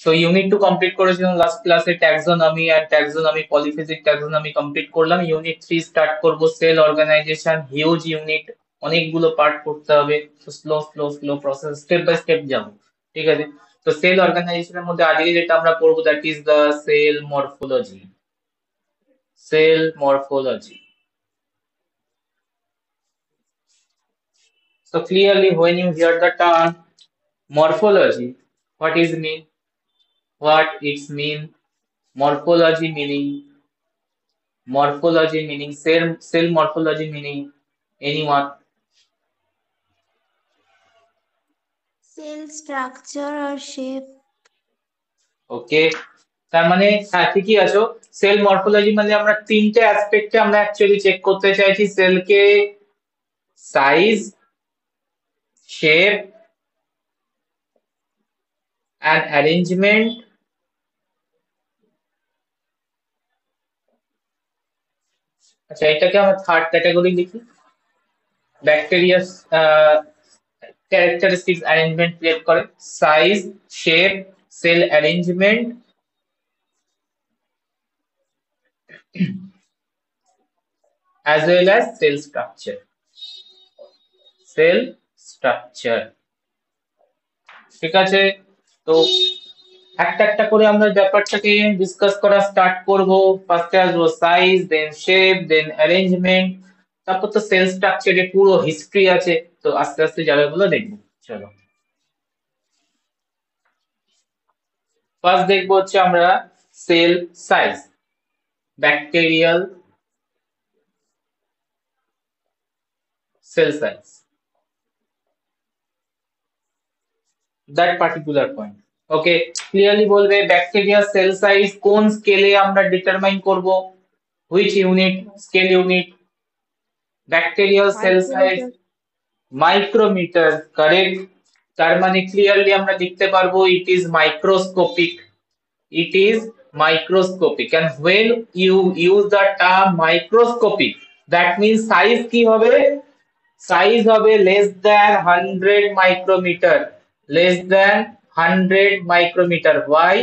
So unit 2 complete করেছিলাম last ক্লাসে, taxonomy and taxonomy polyphasic taxonomy complete করলাম। Unit 3 start করব, সেল অর্গানাইজেশন, হিউজ ইউনিট, অনেকগুলো part করতে হবে। তো slow slow slow process, step by step যাব, ঠিক আছে? তো সেল অর্গানাইজেশনের মধ্যে আজকে যেটা আমরা পড়বো that is the cell morphology. Cell morphology. So clearly when you hear the term morphology, what is mean? What it's mean? Morphology meaning, morphology meaning, cell morphology meaning. Anyone? Cell structure or shape. ওকে, তার মানে হ্যাঁ ঠিকই আছো। Sell morphology মানে আমরা তিনটে অ্যাসপেক্টে আমরা actually check করতে চাইছি সেলকে: সাইজ, শেপ অ্যান্ড অ্যারেঞ্জমেন্ট। আচ্ছা, এটাকে আমরা থার্ড ক্যাটাগরি লিখি, ব্যাকটেরিয়া ক্যারেক্টারিস্টিক্স অ্যারেঞ্জমেন্ট ক্রিয়েট করে, size, shape, cell arrangement as well as cell structure. Cell structure, ঠিক আছে? তো একটা একটা করে আমরা ব্যাপারটাকে ডিসকাস করা স্টার্ট করব। ফার্স্টে আসবো সাইজ, দেন শেপ, দেন অ্যারেঞ্জমেন্ট, তারপর তো সেল স্ট্রাকচারের পুরো হিস্ট্রি আছে। তো আস্তে আস্তে যাবে বলে দেখবো, চলো। ফার্স্ট দেখবো হচ্ছে আমরা cell size, bacterial cell size, that particular point. Okay, clearly বলবে ব্যাকটেরিয়া সেল সাইজ কোন স্কেলে আমরা ডিটারমাইন করব, which unit, scale unit? Bacterial cell size Micrometer. Micrometre, correct. তার মানে ক্লিয়ারলি আমরা লিখতে পারবো it is microscopic, it is microscopic, and when you use the term microscopic, that means size কি হবে? সাইজ হবে less than 100 micrometer, less than 100 micrometer. Why?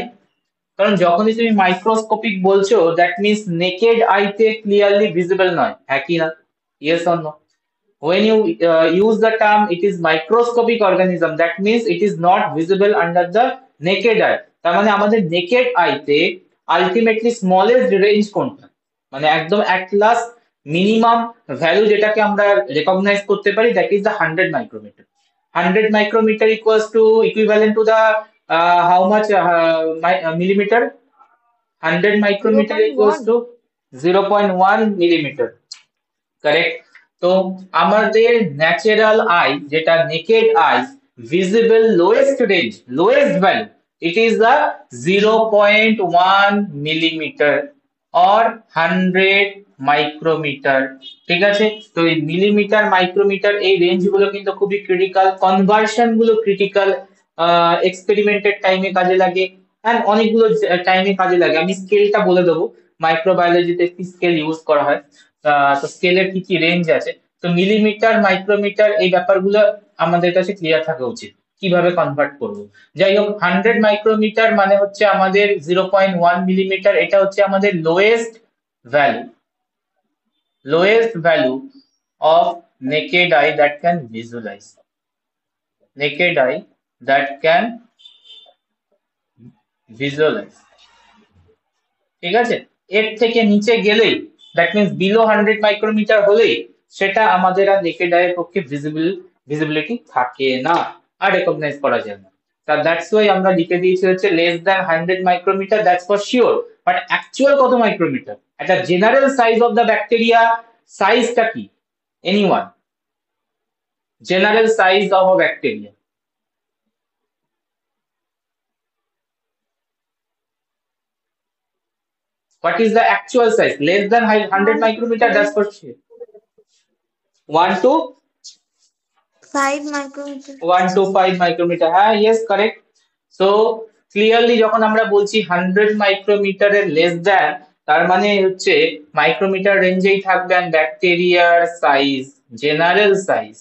কারণ যখনই তুমি মাইক্রোস্কোপিক বলছো দ্যাট মিন্স নেকেড আইতে ক্লিয়ারলি ভিজিবল নয়, হ্যাঁ কি না? Yes or no? When you use the term it is microscopic organism, that means it is not visible under the naked eye. তার মানে আমাদের নেকেড আইতে আলটিমেটলি স্মলেস্ট রেঞ্জ কোনটা, মানে একদম অ্যাট লাস্ট মিনিমাম ভ্যালু যেটাকে আমরা রেকগনাইজ করতে পারি, that is the 100 micrometre. 100 micrometer equals to equivalent to the how much millimeter? 100 micrometer equals 0.1. to 0.1 millimeter, correct. তো আমাদের ন্যাচারাল আই, যেটা naked eye, visible lowest range, lowest value, it is the 0.1 millimetre or 100 micrometre, ঠিক আছে? তো এই millimetre, micrometer, এই range গুলো কিন্তু খুবই ক্রিটিক্যাল, কনভার্সন গুলো ক্রিটিক্যাল, এক্সপেরিমেন্টের টাইমে কাজে লাগে, হ্যাঁ অনেকগুলো টাইমে কাজে লাগে। আমি স্কেলটা বলে দেবো, মাইক্রোবায়োলজিতে কি স্কেল ইউজ করা হয়, তো স্কেলের কি কি রেঞ্জ আছে। তো মিলিমিটার, মাইক্রোমিটার, এই ব্যাপারগুলো আমাদের কাছে ক্লিয়ার থাকা উচিত, কিভাবে কনভার্ট করব। যাই হোক, 100 মাইক্রোমিটার মানে হচ্ছে আমাদের 0.1 মিলিমিটার, এটা হচ্ছে আমাদের lowest value, lowest value of naked eye that can visualize, naked eye that can visualize, ঠিক আছে? এর থেকে নিচে গেলেই, দ্যাট মিন্স বিলো 100 মাইক্রোমিটার হলেই সেটা আমাদের আর নেকেড আইয়ের পক্ষে ভিজিবিলিটি থাকে না, আর রেকগনাইজ করা যায় না। তা দ্যাটস ওয়াই আমরা লিখে দিয়েছি হচ্ছে less than 100 micrometre, that's for sure. But actual কত মাইক্রোমিটার? একটা general size of the bacteria সাইজটা কি? Anyone? General size of a bacteria? What is the actual size? Less than 100 1 to micrometer, 5. that's for sure. 1 to 5 micrometer. 1 to 5 micrometer, হ্যাঁ yes correct. So clearly যখন আমরা বলছি 100 মাইক্রোমিটারের less than, তার মানে হচ্ছে micrometer রেঞ্জেই থাকবে ব্যাকটেরিয়ার size, general size,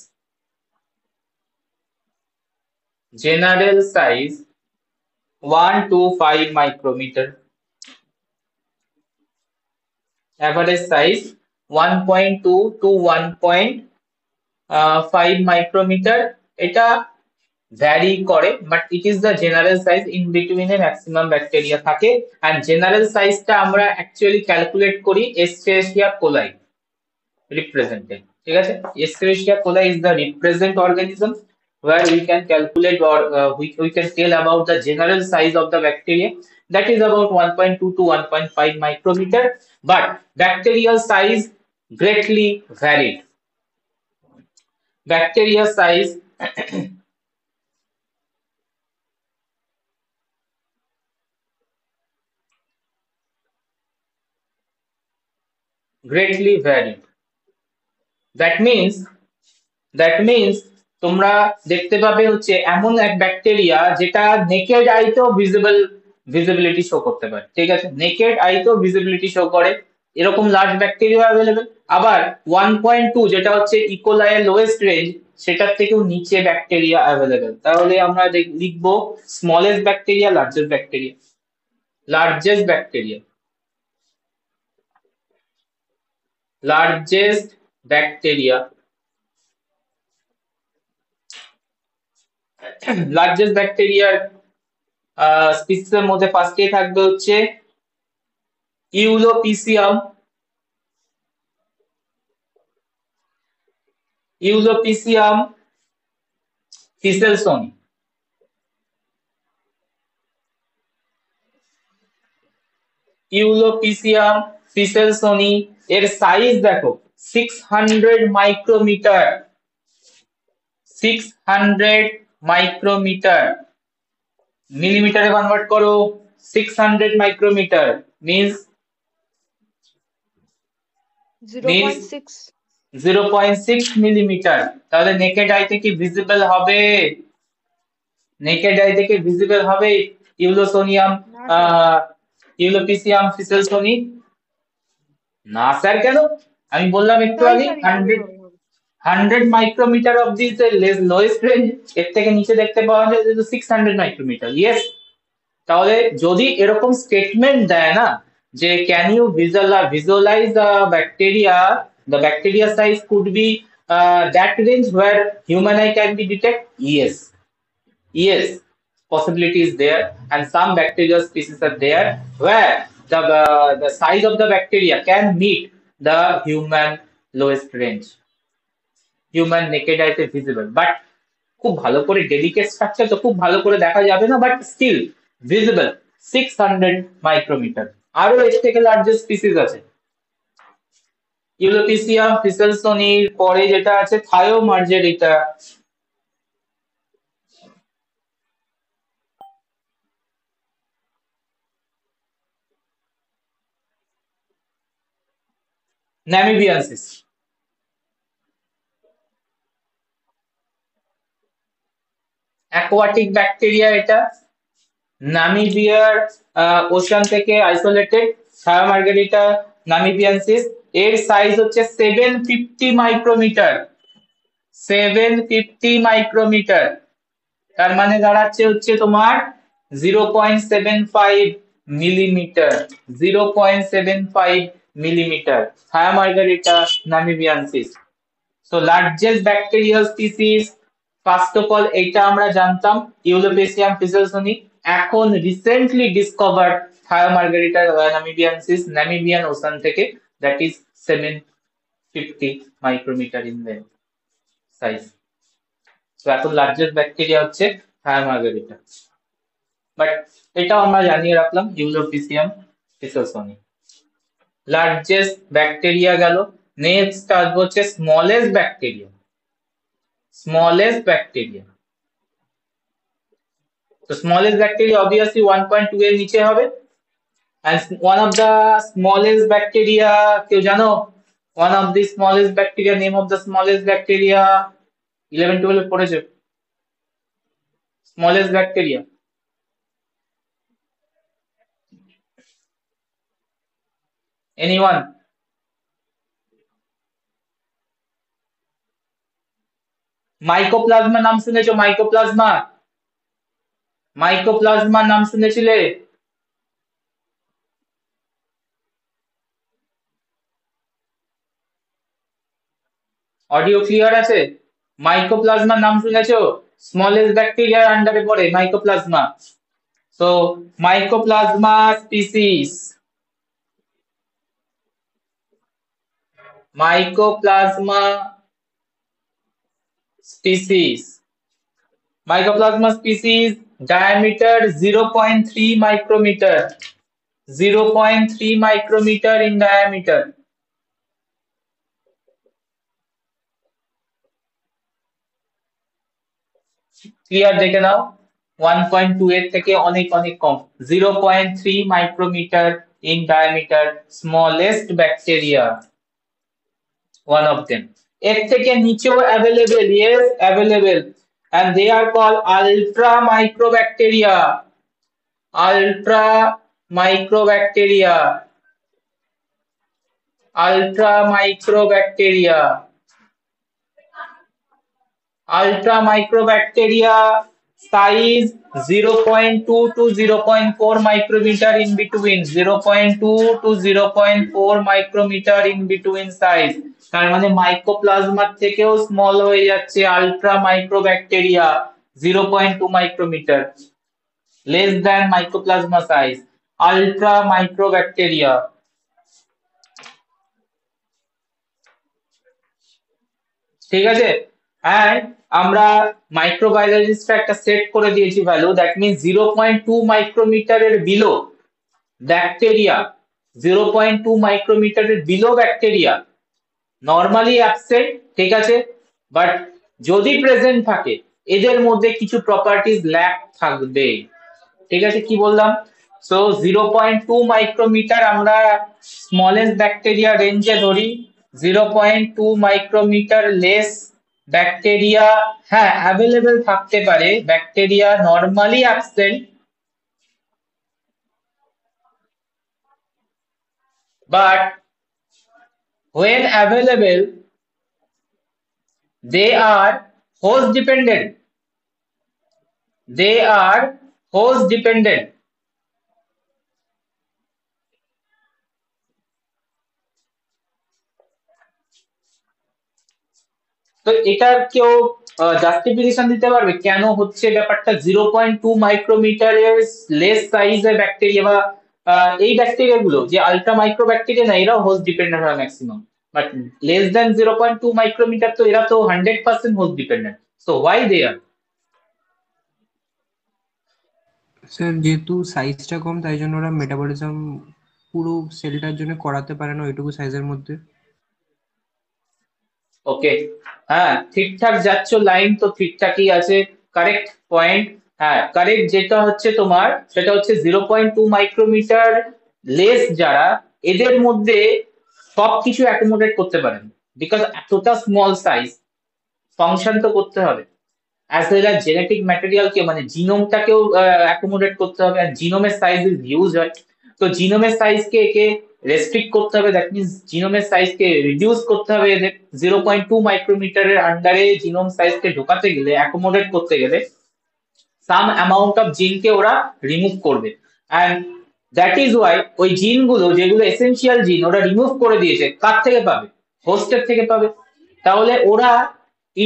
general size 1 to 5 micrometer. Average size 1.2 to 1.5 micrometer. এটা ভ্যারি করে, but it is the general size. In বিটুইনে ম্যাক্সিমাম ব্যাকটেরিয়া থাকে, আর জেনারেল সাইজটা আমরা অ্যাকচুয়ালি ক্যালকুলেট করি এস্টেরেশিয়া কোলাই represented. ঠিক আছে, Escherichia coli is the represent organism where we can calculate or we can tell about the general size of the bacteria, that is about 1.2 to 1.5 micrometer, but bacterial size greatly varied. Bacteria size greatly varied. That means তোমরা দেখতে পাবে হচ্ছে এমন এক bacteria যেটা naked আইতেও visibility show করতে পারে। ঠিক আছে, নেকেড আইতেও ভিজিবিলিটি শো করে, এরকম লার্জ ব্যাকটেরিয়া অ্যাভেলেবেল। আবার 1.2 যেটা হচ্ছে ইকোলাই এর লোয়েস্ট রেঞ্জ, সেটার থেকেও নিচে ব্যাকটেরিয়া অ্যাভেলেবেল। তাহলে আমরা লিখবো smallest bacteria, largest bacteria. Largest bacteria, largest bacteria, largest ব্যাকটেরিয়ার স্পিসিসের মধ্যে ফার্স্টেই থাকবে হচ্ছে ইউলোপিসিয়াম, ইউলোপিসিয়াম ফিসেলসনি। ইউলোপিসিয়াম ফিসেলসনি এর সাইজ দেখো 600 মাইক্রোমিটার, 600 মাইক্রোমিটার। মিলিমিটারে কনভার্ট করো, 600 মাইক্রোমিটার মিন্স 0.6 0.6 মিলিমিটার। তাহলে নেকেড আই থেকে ভিজিবল হবে, নেকেড আই থেকে ভিজিবল হবে ইউলোসোনিয়াম না স্যার ইউলোপিসিয়াম ফিসেলসনি? না স্যার, কেন? আমি বললাম একটু হবে আগে sir 100 100 micrometre of this lowest range, এর থেকে নিচে দেখতে পাওয়া যায় 600 মাইক্রোমিটার। ইয়েস, তাহলে যদি এরকম স্টেটমেন্ট দেয় না যে can you visualise the bacteria size could be that range where human eye can be detect, yes, yes, possibility is there, and some bacterial species are there where the size of the bacteria can meet the human lowest range, human naked eye visible, but খুব ভালো করে delicate structure তো খুব ভালো করে দেখা যাবে না, বাট স্টিল ভিজিবল 600 মাইক্রোমিটার। আরো এর থেকে লার্জেস্ট স্পিসিস আছে, ইউলোপিসিয়াম ফিসেলসনির পরে যেটা আছে থায়োমার্জেরিটা, নামিবিয়ানসিস। অ্যাকোয়াটিক ব্যাকটেরিয়া এটা, নামিবিয়ার ওশান থেকে আইসোলেটেড, থায়োমার্গেরিটা নামিবিয়ানসিস। এর সাইজ হচ্ছে 750 মাইক্রোমিটার, 750 মাইক্রোমিটার। তার মানে দাঁড়াচ্ছে হচ্ছে তোমার 0.75 millimetre, 0.75 millimetre Thiomargarita namibiensis. So largest bacterial species, first of all এটা আমরা জানতাম ইউলোপেসিয়াম ফিসেলসনি। এখন recently discovered Thiomargarita namibiensis Namibian ocean থেকে, that is 750 micrometre in length size. তো এখন লার্জেস্ট ব্যাকটেরিয়া হচ্ছে থায়োমার্গেরিটা, বাট এটাও আমরা জানিয়ে রাখলাম ইউলোপেসিয়াম ফিসেলসনি। লার্জেস্ট ব্যাকটেরিয়া গেল, নেক্সট আসবে হচ্ছে smallest bacteria. Smallest bacteria, so smallest bacteria obviously 1.2 এর নিচে হবে, and one of the smallest bacteria কেউ জানো? One of the smallest bacteria, name of the smallest bacteria 11-12 পড়েছো? Smallest bacteria, anyone? মাইকোপ্লাজমা নাম শুনেছো? মাইকোপ্লাজমা, মাইকোপ্লাজমার নাম শুনেছিলে? অডিও ক্লিয়ার আছে? মাইকোপ্লাজমার নাম শুনেছো? স্মলেস্ট ব্যাকটেরিয়ার আন্ডারে পড়ে mycoplasma. So mycoplasma species, mycoplasma species, mycoplasma species diameter 0.3 micrometer, 0.3 micrometer in diameter. Clear দেখে নাও, 1.2 এর থেকে অনেক অনেক কম, 0.3 micrometer in diameter, smallest bacteria, one of them. এর থেকে নিচেও available, yes available, and they are called ultra microbacteria, ultra microbacteria, ultra microbacteria, ultra microbacteria size 0.2 to 0.4 micrometer in between, 0.2 to 0.4 micrometer in between size, তার মানে মাইকোপ্লাজমার থেকেও small হয়ে যাচ্ছে ultra microbacteria, 0.2 micrometer, less than mycoplasma size, ultra microbacteria. ঠিক আছে, and আমরা মাইক্রোবায়োলজিস্টরা একটা set করে দিয়েছি ভ্যালু, দ্যাট মিন্স 0.2 মাইক্রোমিটারের বিলো ব্যাকটেরিয়া, 0.2 মাইক্রোমিটারের বিলো ব্যাকটেরিয়া নর্মালি অ্যাবসেন্ট, ঠিক আছে, বাট যদি প্রেজেন্ট থাকে এদের মধ্যে কিছু প্রপার্টিজ ল্যাক থাকবে, ঠিক আছে, কি বললাম? সো 0.2 মাইক্রোমিটার আমরা স্মলেস্ট ব্যাকটেরিয়া রেঞ্জে ধরি, 0.2 মাইক্রোমিটার লেস ব্যাকটেরিয়া হ্যাঁ অ্যাভেলেবেল থাকতে পারে, bacteria normally absent, but when available they are host dependent, they are host dependent. তো এটার কেউ জাস্টিফিকেশন দিতে পারবে কেন হচ্ছে ব্যাপারটা 0.2 মাইক্রোমিটারের লেস সাইজের ব্যাকটেরিয়া বা এই ব্যাকটেরিয়া গুলো যে আলট্রা মাইক্রো ব্যাকটেরিয়া না, এরাও হোস্ট ডিপেন্ডেন্ট হয় maximum, but less than 0.2 micrometre তো এরা তো 100% host dependent, so why they are? Sir যেহেতু সাইজটা কম তাই জন্য ওরা মেটাবলিজম পুরো সেলটার জন্য করাতে পারে না ওইটুকু সাইজের মধ্যে। ওকে, হ্যাঁ ঠিকঠাক যাচ্ছ, লাইন তো ঠিকঠাকই আছে, কারেক্ট পয়েন্ট, হ্যাঁ কারেক্ট, যেটা হচ্ছে তোমার সেটা হচ্ছে 0.2 মাইক্রোমিটার লেস যারা, এদের মধ্যে সবকিছু অ্যাকোমোডেট করতে পারেন, বিকজ এতটা স্মল সাইজ ফাংশন তো করতে হবে, অ্যাজ ওয়েল অ্যাজ জেনেটিক ম্যাটেরিয়ালকে মানে জিনোমটাকেও অ্যাকোমোডেট করতে হবে, আর জিনোমের সাইজ ইজ হিউজ হয়, তো জিনোমের সাইজকে একে রেস্ট্রিক্ট করতে হবে, দ্যাট মিনস জিনোমের সাইজকে রিডিউস করতে হবে এদের, 0.2 মাইক্রোমিটারের আন্ডারে জিনোম সাইজকে ঢোকাতে গেলে, অ্যাকোমোডেট করতে গেলে সাম অ্যামাউন্ট অফ জিনকে ওরা রিমুভ করবে, অ্যান্ড দ্যাট ইজ ওয়াই ওই জিনগুলো যেগুলো এসেনশিয়াল জিন ওরা রিমুভ করে দিয়েছে, কার থেকে পাবে? হোস্টের থেকে পাবে, তাহলে ওরা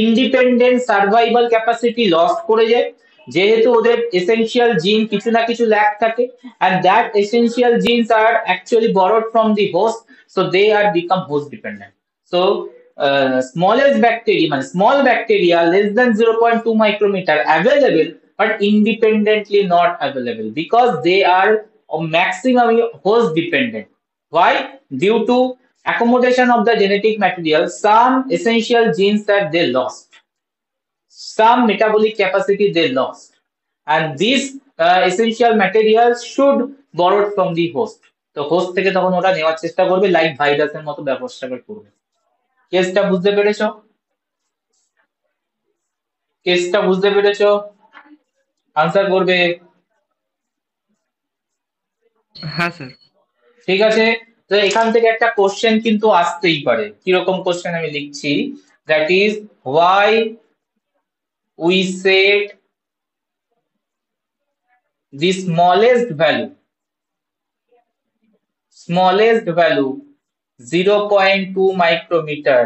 ইন্ডিপেন্ডেন্ট সার্ভাইভাল ক্যাপাসিটি লস করে যায়, যেহেতু ওদের এসেনশিয়াল জিন কিছু না কিছু ল্যাক থাকে, and that essential genes are actually borrowed from the host, so they are become host dependent. So smallest bacteria মানে small bacteria less than 0.2 micrometer available but independently not available because they are maximally host dependent. Why? Due to accommodation of the genetic material, some essential genes that they lost, some metabolic capacity they lost, and these essential materials should borrowed from the host. তো host থেকে তখন ওরা নেওয়ার চেষ্টা করবে, like ভাইরাসের মতো ব্যবস্থা করবে। কেসটা বুঝতে পেরেছো? কেসটা বুঝতে পেরেছো? আনসার করবে? হ্যাঁ স্যার। ঠিক আছে, তো এখান থেকে একটা কোশ্চেন কিন্তু আসতেই পারে, কিরকম কোশ্চেন আমি লিখছি, that is why we said the smallest value 0.2 micrometer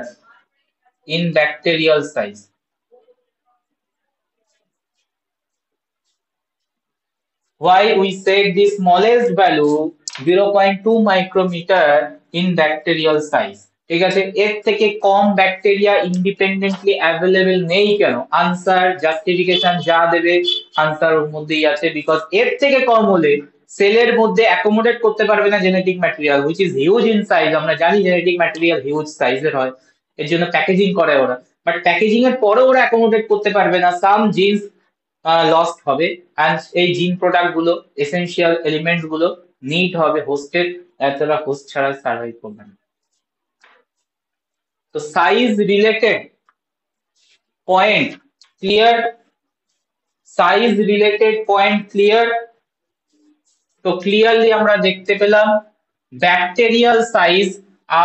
in bacterial size. Why we said the smallest value 0.2 micrometer in bacterial size? ঠিক আছে, এর থেকে কম ব্যাকটেরিয়া ইন্ডিপেন্ডেন্টলি অ্যাভেলেবেল নেই কেন? আনসার জাস্টিফিকেশন যা দেবে আনসার ওর মধ্যেই আছে, বিকজ এর থেকে কম হলে সেলের মধ্যে অ্যাকোমোডেট করতে পারবে না genetic material which is huge in size. আমরা জানি জেনেটিক ম্যাটেরিয়াল হিউজ সাইজের হয়, এর জন্য প্যাকেজিং করে ওরা, বাট প্যাকেজিং এর পরেও ওরা অ্যাকোমোডেট করতে পারবে না, সাম জিনস লস্ট হবে, এন্ড এই জিন প্রোডাক্ট গুলো এসেনশিয়াল এলিমেন্ট গুলো নিড হবে হোস্টেড, এতটা হোস্ট ছাড়া সার্ভাইভ করবে না। তো size related point clear, size related point clear. তো ক্লিয়ারলি আমরা দেখতে পেলাম ব্যাকটেরিয়াল সাইজ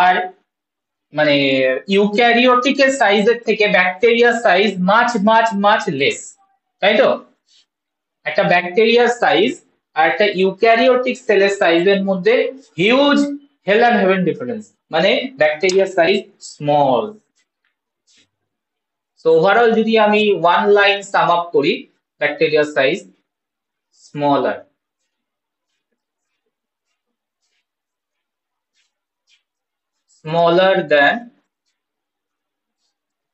আর মানে ইউক্যারিওটিকের সাইজের থেকে ব্যাকটেরিয়ার size much much much less, তাই তো? একটা ব্যাকটেরিয়ার সাইজ আর একটা ইউক্যারিওটিক সেলের সাইজের মধ্যে huge hell and heaven difference, মানে ব্যাকটেরিয়ার সাইজ স্মল। সো ওভারঅল যদি আমি ওয়ান লাইন সাম আপ করি, ব্যাকটেরিয়ার size smaller, smaller than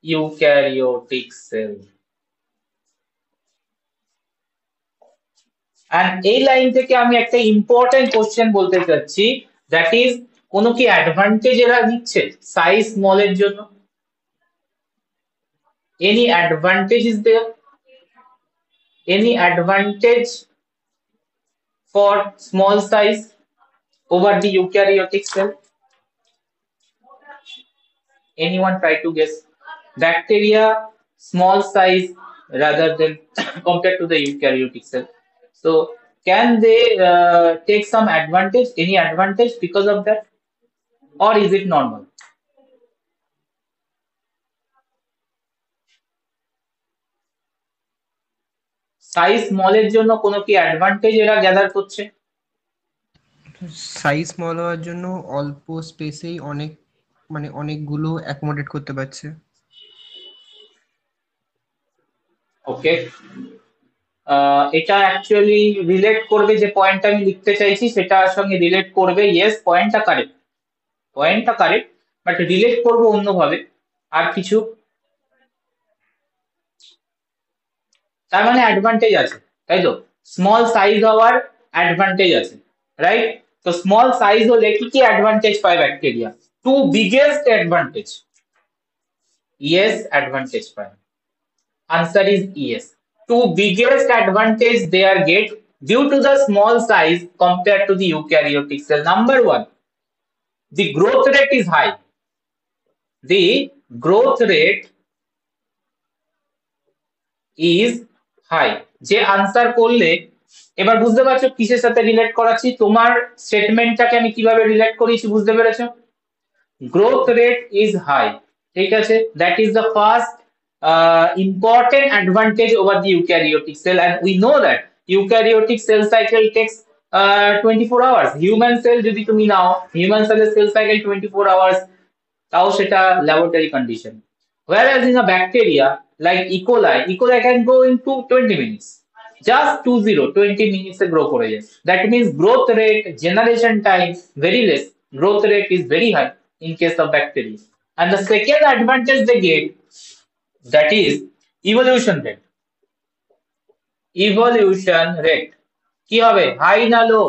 eukaryotic cell. And এই লাইন থেকে আমি একটা ইম্পর্টেন্ট কোশ্চেন বলতে চাচ্ছি, দ্যাট ইজ কোনো কি অ্যাডভান্টেজ এরা নিচ্ছে সাইজ স্মল এর জন্য? Any advantage is there? Any advantage for small size over the eukaryotic cell? Anyone try to guess? Bacteria small size rather than compared to the eukaryotic cell. So can they take some advantage, any advantage because of that, or is it normal? Size small এর জন্য কোনো কি advantage এরা gather করছে? Size small হওয়ার জন্য অল্প স্পেসেই অনেক মানে অনেকগুলো অ্যাকোমোডেট করতে পারছে। ওকে, এটা অ্যাকচুয়ালি রিলেট করবে, যে পয়েন্টটা আমি লিখতে চাইছি সেটার সঙ্গে রিলেট করবে। ইয়েস, পয়েন্টটা কারেক্ট, পয়েন্টটা কারেক্ট, বাট রিলেট করবো অন্যভাবে। আর কিছু তার মানে অ্যাডভান্টেজ আছে, তাই তো? স্মল সাইজ হওয়ার অ্যাডভান্টেজ আছে, রাইট? তো স্মল সাইজ হলে কি কি অ্যাডভান্টেজ পায় bacteria? Two biggest advantage, yes advantage পায়। Answer is yes. Two biggest advantage they are get due to the small size compared to the eukaryotic cell. Number one, the growth rate is high. The growth rate is high. যে answer করলে এবার বুঝতে পারছো কিসের সাথে relate করাচ্ছি? তোমার স্টেটমেন্টটাকে আমি কিভাবে রিলেট করেছি বুঝতে পেরেছো? গ্রোথ রেট ইজ হাই, ঠিক আছে? That is the first important advantage over the eukaryotic cell, and we know that eukaryotic cell cycle takes 24 hours. Human cell যদি তুমি নাও, human cell cell cycle 24 hours, তাও সেটা laboratory condition, whereas in a bacteria like E. coli can go into 20 minutes, just 20 minutes A grow করে যায়। That means growth rate, generation time very less, growth rate is very high in case of bacteria. And the second advantage they get, that is evolution rate. Evolution rate কি হবে? High না low?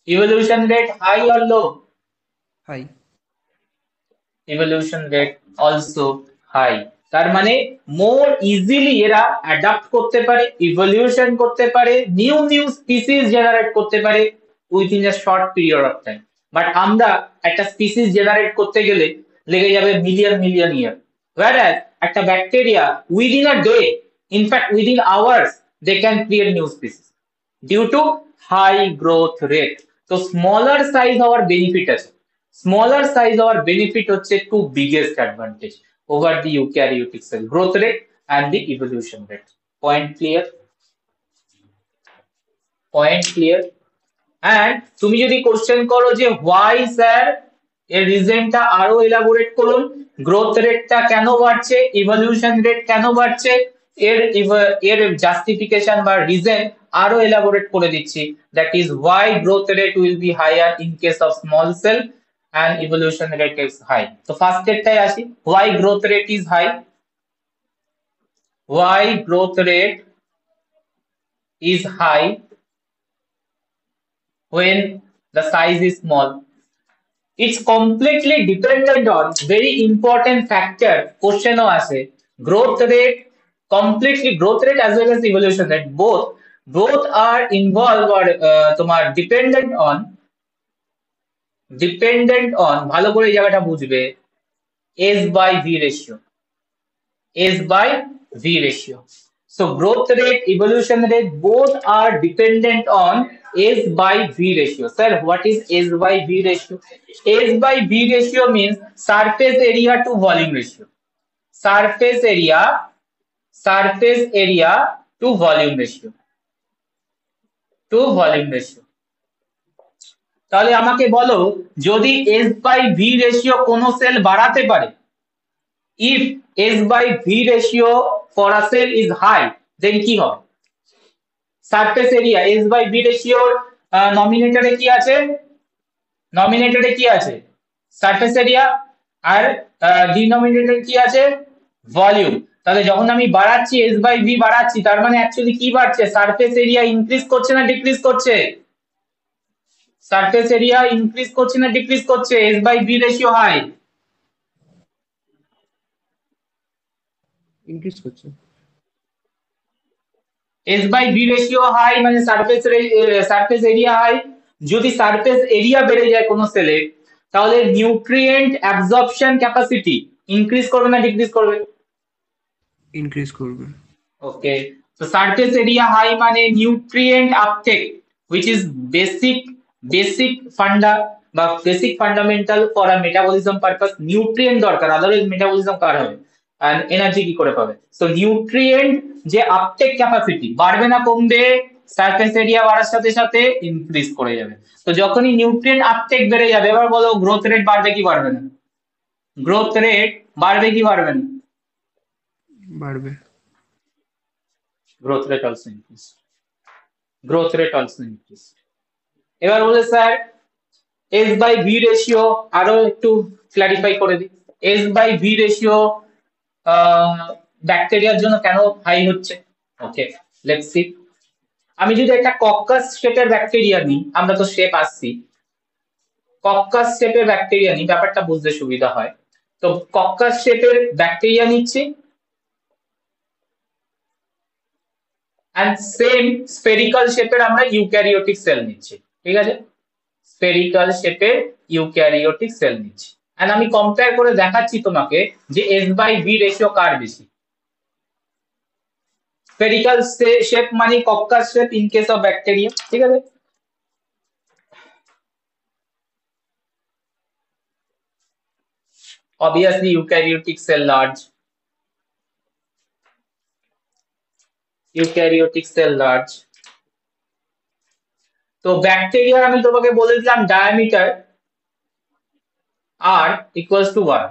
Evolution rate high or low? High. Evolution rate also high. তার মানে মোর easily এরা adapt করতে পারে, evolution করতে পারে, নিউ স্পিসিস জেনারেট করতে পারে within a short period of time. But আমরা একটা স্পিসিস জেনারেট করতে গেলে লেগে যাবে মিলিয়ন ইয়ার, whereas একটা bacteria within a day, in fact within hours, they can create new species due to high growth rate. So smaller size হওয়ার benefit আছে, smaller size হওয়ার বেনিফিট হচ্ছে two biggest advantage over the eukaryotic cell, growth rate and the evolution rate. Point clear? Point clear? And তুমি যদি question করো যে why sir, এর রিজনটা আরো এলাবোরেট করুন, গ্রোথ রেটটা কেন বাড়ছে, ইভলিউশন রেট কেন বাড়ছে, এর জাস্টিফিকেশন বা রিজন আরো এলাবোরেট করে দিচ্ছি। That is why growth rate will be higher in case of small cell and evolution rate is high. তো ফার্স্ট এরটাই আসি, why growth rate is high? Why growth rate is high when the size is small? It's completely dependent on very important factor. Question ও আসে, growth rate, completely growth rate as well as evolution rate, both are involved or তোমার dependent on ভালো করে এই জায়গাটা বুঝবে, S by V ratio. S by V ratio. So growth rate, evolution rate, both are dependent on S by V ratio. Sir, what is S by V ratio? S by V ratio means surface area to volume ratio. Surface area to volume ratio. To volume ratio. তাহলে আমাকে বলো, যদি S by V ratio কোন sell বাড়াতে পারে, if S by V ratio for a cell is high, then কি হবে? Surface area S by V ratio নমিনেটরে কি আছে? নমিনেটরে কি আছে? সারফেস এরিয়া, আর ডিনোমিনেটরে কি আছে? ভলিউম। তাহলে যখন আমি বাড়াচ্ছি S by V বাড়াচ্ছি, তার মানে অ্যাকচুয়ালি কি বাড়ছে? সারফেস এরিয়া ইনক্রিজ করছে না ডিক্রিজ করছে? সারফেস এরিয়া ইনক্রিজ করছে না ডিক্রিজ করছে? S by V ratio high, increase করছে। S by V ratio high মানে সারফেস এরিয়া হাই। যদি সারফেস এরিয়া বেড়ে যায় কোন সেলে, তাহলে নিউট্রিয়েন্ট অ্যাবজর্পশন ক্যাপাসিটি ইনক্রিজ করবে না ডিক্রিজ করবে? ইনক্রিজ করবে। ওকে, তো সারফেস এরিয়া হাই মানে nutrient uptake, which is basic fundamental for a metabolism purpose. Nutrient দরকার, আদারওয়াইজ মেটাবলিজম কার হবে, আর এনার্জি কি করে পাবে? সো নিউট্রিয়েন্ট যে আপটেক ক্যাপাসিটি বাড়বে না কমবে? সারফেস এরিয়া বাড়ার সাথে সাথে ইনক্রিজ করে যাবে। তো যখনই নিউট্রিয়েন্ট আপটেক বেড়ে যাবে, এবার বলো গ্রোথ রেট বাড়বে কি বাড়বে না? গ্রোথ রেট বাড়বে কি বাড়বে না? বাড়বে। growth rate also increase. Growth rate also increase. এবার বলে sir S by V ratio আরো একটু ক্লারিফাই করে দিই। S by V ratio ব্যাকটেরিয়ার জন্য কেন হাই হচ্ছে? ওকে, লেটস সি। আমি যদি একটা কক্কাস শেপের ব্যাকটেরিয়া নিই, আমরা তো শেপ আসছি, কক্কাস শেপের ব্যাকটেরিয়া নিই, ব্যাপারটা বুঝতে সুবিধা হয়। তো কক্কাস শেপের ব্যাকটেরিয়া নিচ্ছি, and same spherical শেপের আমরা ইউক্যারিওটিক সেল নিচ্ছি, ঠিক আছে? স্ফেরিক্যাল শেপের ইউক্যারিওটিক সেল নিচ্ছি, এন্ড আমি কম্পেয়ার করে দেখাচ্ছি তোমাকে যে S by V রেশিও কার বেশি। স্ফেরিক্যাল শেপ মানে coccus shape in case of bacteria, ঠিক আছে? obviously eukaryotic cell large, eukaryotic cell large। তো ব্যাকটেরিয়ার আমি তোমাকে বলে দিলাম ডায়ামিটার r equals to 1,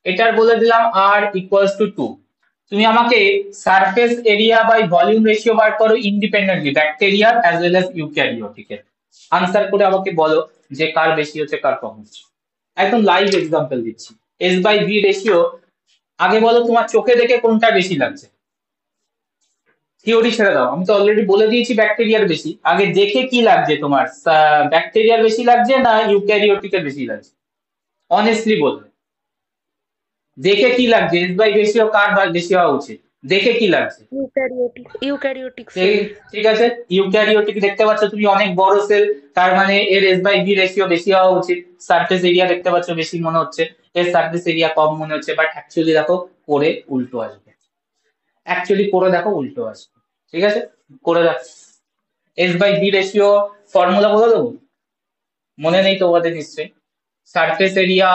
এটার বলে দিলাম r equals to 2। তুমি আমাকে surface area by volume ratio বার করো ইন্ডিপেন্ডেন্টলি, ব্যাকটেরিয়ার অ্যাজ ওয়েল অ্যাজ ইউক্যারিওটিক এর। আনসার করে আমাকে বলো যে কার বেশি হচ্ছে কার কম হচ্ছে। একদম লাইভ এক্সাম্পল দিচ্ছি। S by V রেশিও, আগে বলো তোমার চোখে দেখে কোনটা বেশি লাগছে? থিওরি ছেড়ে দাও, আমি তো অলরেডি বলে দিয়েছি ব্যাকটেরিয়ার বেশি। আগে দেখে কি লাগছে তোমার, ব্যাকটেরিয়ার বেশি লাগছে না ইউক্যারিওটিকের বেশি লাগছে? অনেস্টলি বলবে, দেখে কি লাগছে? S by রেশিও কার বেশি হওয়া উচিত? দেখে কি লাগছে? Eukaryotic sell. ঠিক আছে, ইউক্যারিওটিক দেখতে পাচ্ছ তুমি অনেক বড় সেল, তার মানে এর S by V রেশিও বেশি হওয়া উচিত। সারফেস এরিয়া দেখতে পাচ্ছ বেশি মনে হচ্ছে, এর সারফেস এরিয়া কম মনে হচ্ছে, বাট অ্যাকচুয়ালি দেখো করে উল্টো আসবে। অ্যাকচুয়ালি করে দেখো উল্টো আসবে, ঠিক আছে? করে দেখো S by V ratio formula বলে দেবো, মনে নেই তোমাদের নিশ্চয়ই। Surface area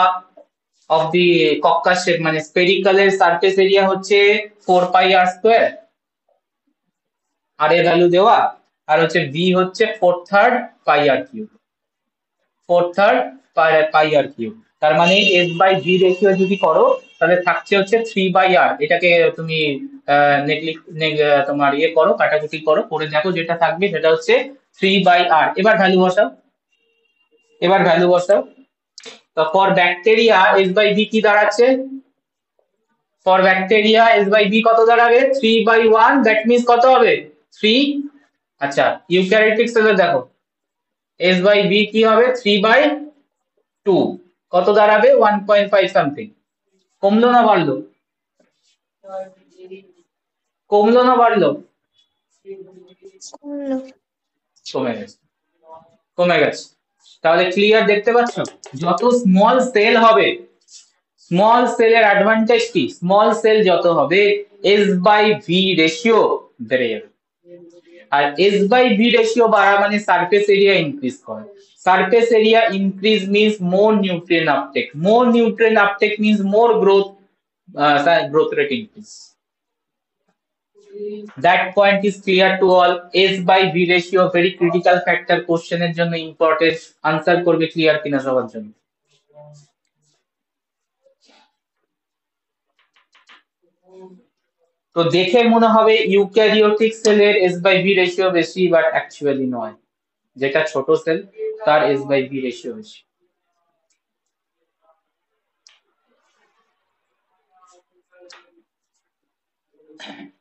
of the coccus shape মানে স্ফেরিক্যাল এর সারফেস এরিয়া হচ্ছে 4 পাই r স্কয়ার, আর এর ভ্যালু দেওয়া, আর হচ্ছে v হচ্ছে 4/3 পাই আর কিউব, 4/3 পাই আর কিউব। তার মানে s বাই v রেশিও যদি করো তাহলে থাকছে হচ্ছে 3/r। এটাকে তুমি তোমার ইয়ে করো, কাটাকুটি করো, করে দেখো যেটা থাকবে সেটা হচ্ছে 3/r। এবার ভ্যালু বসাও, এবার ভ্যালু বসাও। তো for bacteria s by v কি দাঁড়াচ্ছে? For bacteria s by v কত দাঁড়াবে? 3/1, দ্যাট মিন্স কত হবে? 3। আচ্ছা, ইউক্যারিওটিক সেলে দেখো s বাই v কি হবে? 3/2, কত দাঁড়াবে? 1.5 সামথিং। কমলো না বাড়লো? কমলো না বাড়লো? কমলো। কমে গেছে, কমে গেছে। তাহলে ক্লিয়ার দেখতে পাচ্ছ, যত স্মল সেল হবে, স্মল সেলের অ্যাডভান্টেজ কি? স্মল সেল যত হবে s বাই ভি রেশিও বেড়ে যাবে। আর s বাই ভি রেশিও বাড়া মানে সারফেস এরিয়া ইনক্রিজ করে। Surface area increase means more nutrient uptake, more nutrient uptake means more growth, growth rate increase. That point is clear to all. s by v ratio very critical factor, question এর জন্য important. Answer করবে clear কিনা সবার জন্য? তো দেখে মনে হবে ইউক্যারিওটিক সেলের s বাই v রেশিও বেশি, বাট অ্যাকচুয়ালি নয়। যেটা ছোট সেল তার s বাই v রেশিও বেশি।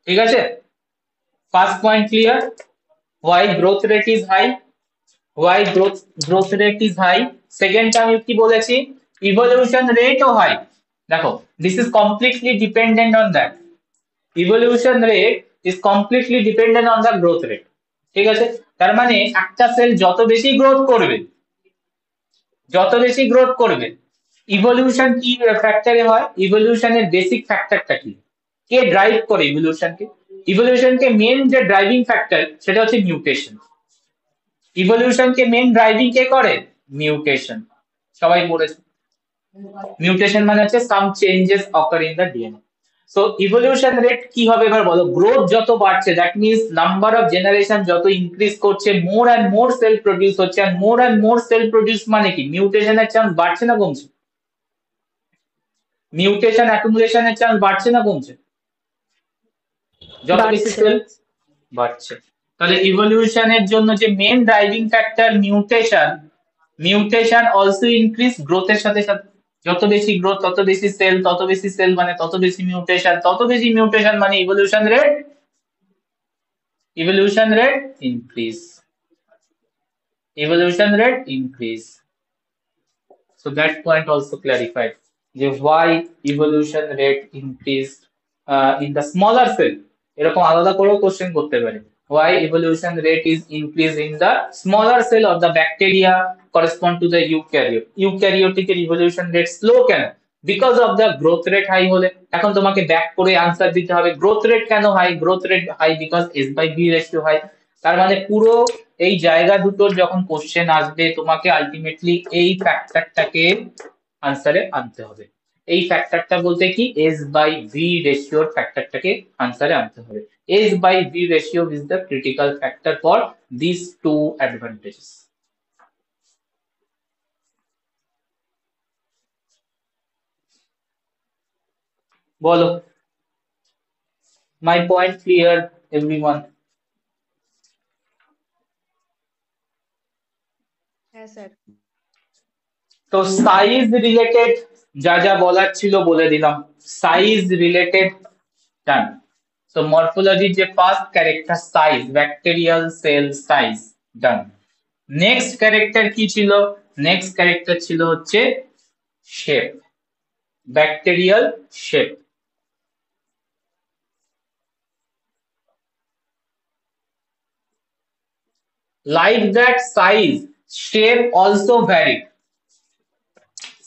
ঠিক আছে, first point clear. why growth rate is high, why growth rate is high। Second term কি বলেছি? ইভলিউশন রেটও হাই। দেখো, this is completely dependent on that, evolution rate is completely dependent on the growth rate. ঠিক আছে, তার মানে একটা sell যত বেশি গ্রোথ করবে, যত বেশি গ্রোথ করবে, ইভলিউশন কি ফ্যাক্টরে হয়? ইভলিউশনের বেসিক ফ্যাক্টরটা কি? কে ড্রাইভ করে ইভলিউশনকে? ইভলিউশনকে মেন যে ড্রাইভিং ফ্যাক্টর সেটা হচ্ছে মিউটেশন। ইভলিউশনকে মেন ড্রাইভিং কে করে? মিউটেশন। সবাই পড়েছে, মিউটেশন মানে হচ্ছে some changes occur in the DNA. So evolution rate কি হবে এবার বলো? গ্রোথ যত বাড়ছে, that means number of generation যত ইনক্রিজ করছে, more and more cell produce হচ্ছে। আর more and more cell produce মানে কি? মিউটেশনের চান্স বাড়ছে না কমছে? মিউটেশন অ্যাকুমুলেশনের চান্স বাড়ছে না কমছে? যত বেশি বাড়ছে। সেল বাড়ছে। তাহলে ইভলিউশনের জন্য যে main driving factor mutation, mutation also increase গ্রোথের সাথে সাথে। যত বেশি গ্রোথ তত বেশি সেল, তত বেশি সেল মানে তত বেশি মিউটেশন, তত বেশি মিউটেশন মানে evolution rate, evolution rate increase, evolution rate increase. So that point also clarified why evolution rate increased in the smaller cell. এরকম আলাদা করেও কোশ্চেন করতে পারে, why evolution rate is increased in the smaller cell of the bacteria correspond to the eukaryote. Eukaryotic এর evolution rate slow কেন? Because of the growth rate high হলে। এখন তোমাকে ব্যাক করে আনসার দিতে হবে গ্রোথ রেট কেন high? Growth rate high because s by v ratio high. তার মানে পুরো এই জায়গা দুটোর যখন কোশ্চেন আসবে তোমাকে আলটিমেটলি এই ফ্যাক্টরটাকে আনসারে আনতে হবে। এই ফ্যাক্টরটা বলতে কি? s বাই v রেশিওর ফ্যাক্টরটাকে আনসারে আনতে হবে। s by v ratio is the critical factor for this two advantages. বলো, my point clear everyone? হ্যাঁ স্যার। তো সাইজ রিলেটেড যা যা বলার ছিল বলে দিলাম, সাইজ রিলেটেড ডান। সো মরফোলজির যে first character size, bacterial cell size, done. Next character কি ছিল? নেক্সট ক্যারেক্টার ছিল হচ্ছে shape, bacterial shape. Like that size, shape also varied.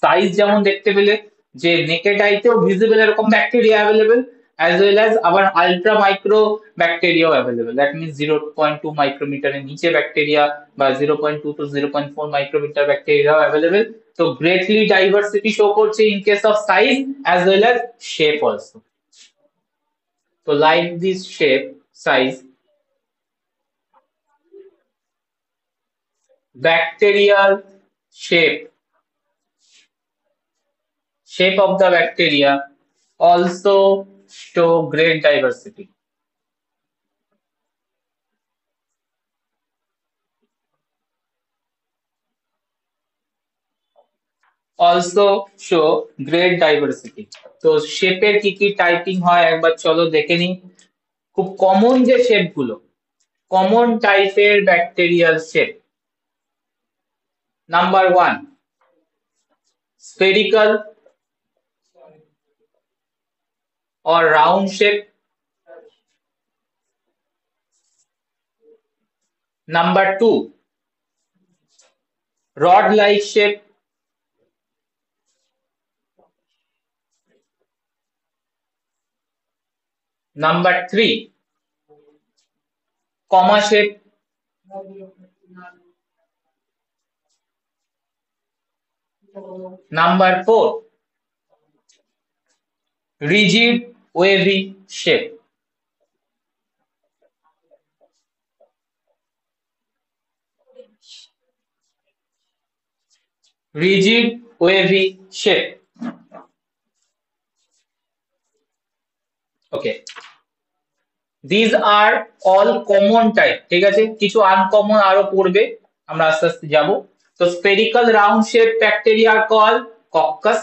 Size যেমন দেখতে পেলে যে নেকেড আইতেও ভিজিবল এরকম bacteria available, as well as আবার আলট্রা মাইক্রো ব্যাকটেরিয়াও অ্যাভেলেবেল। দ্যাট মিনস 0.2 মাইক্রোমিটারের নিচে ব্যাকটেরিয়া বা 0.2 to 0.4 মাইক্রোমিটার ব্যাকটেরিয়াও অ্যাভেলেবেল। তো গ্রেটলি ডাইভার্সিটি শো করছে in case of size as well as shape also. তো like this shape, size, bacterial shape of the bacteria also show great diversity. Also show great diversity. তো শেপের কি কি typing হয় একবার চলো দেখে নিই। খুব কমন যে শেপ গুলো, কমন টাইপের bacterial shape. Number 1, spherical or round shape. Number 2, rod-like shape. Number 3, comma shape. Number 4, rigid wavy shape. Rigid wavy shape. Okay, these are all common type. ঠিক আছে, কিছু আনকমন আরো পড়বে, আমরা আস্তে আস্তে যাব। তো spherical round shape bacteria are called coccus.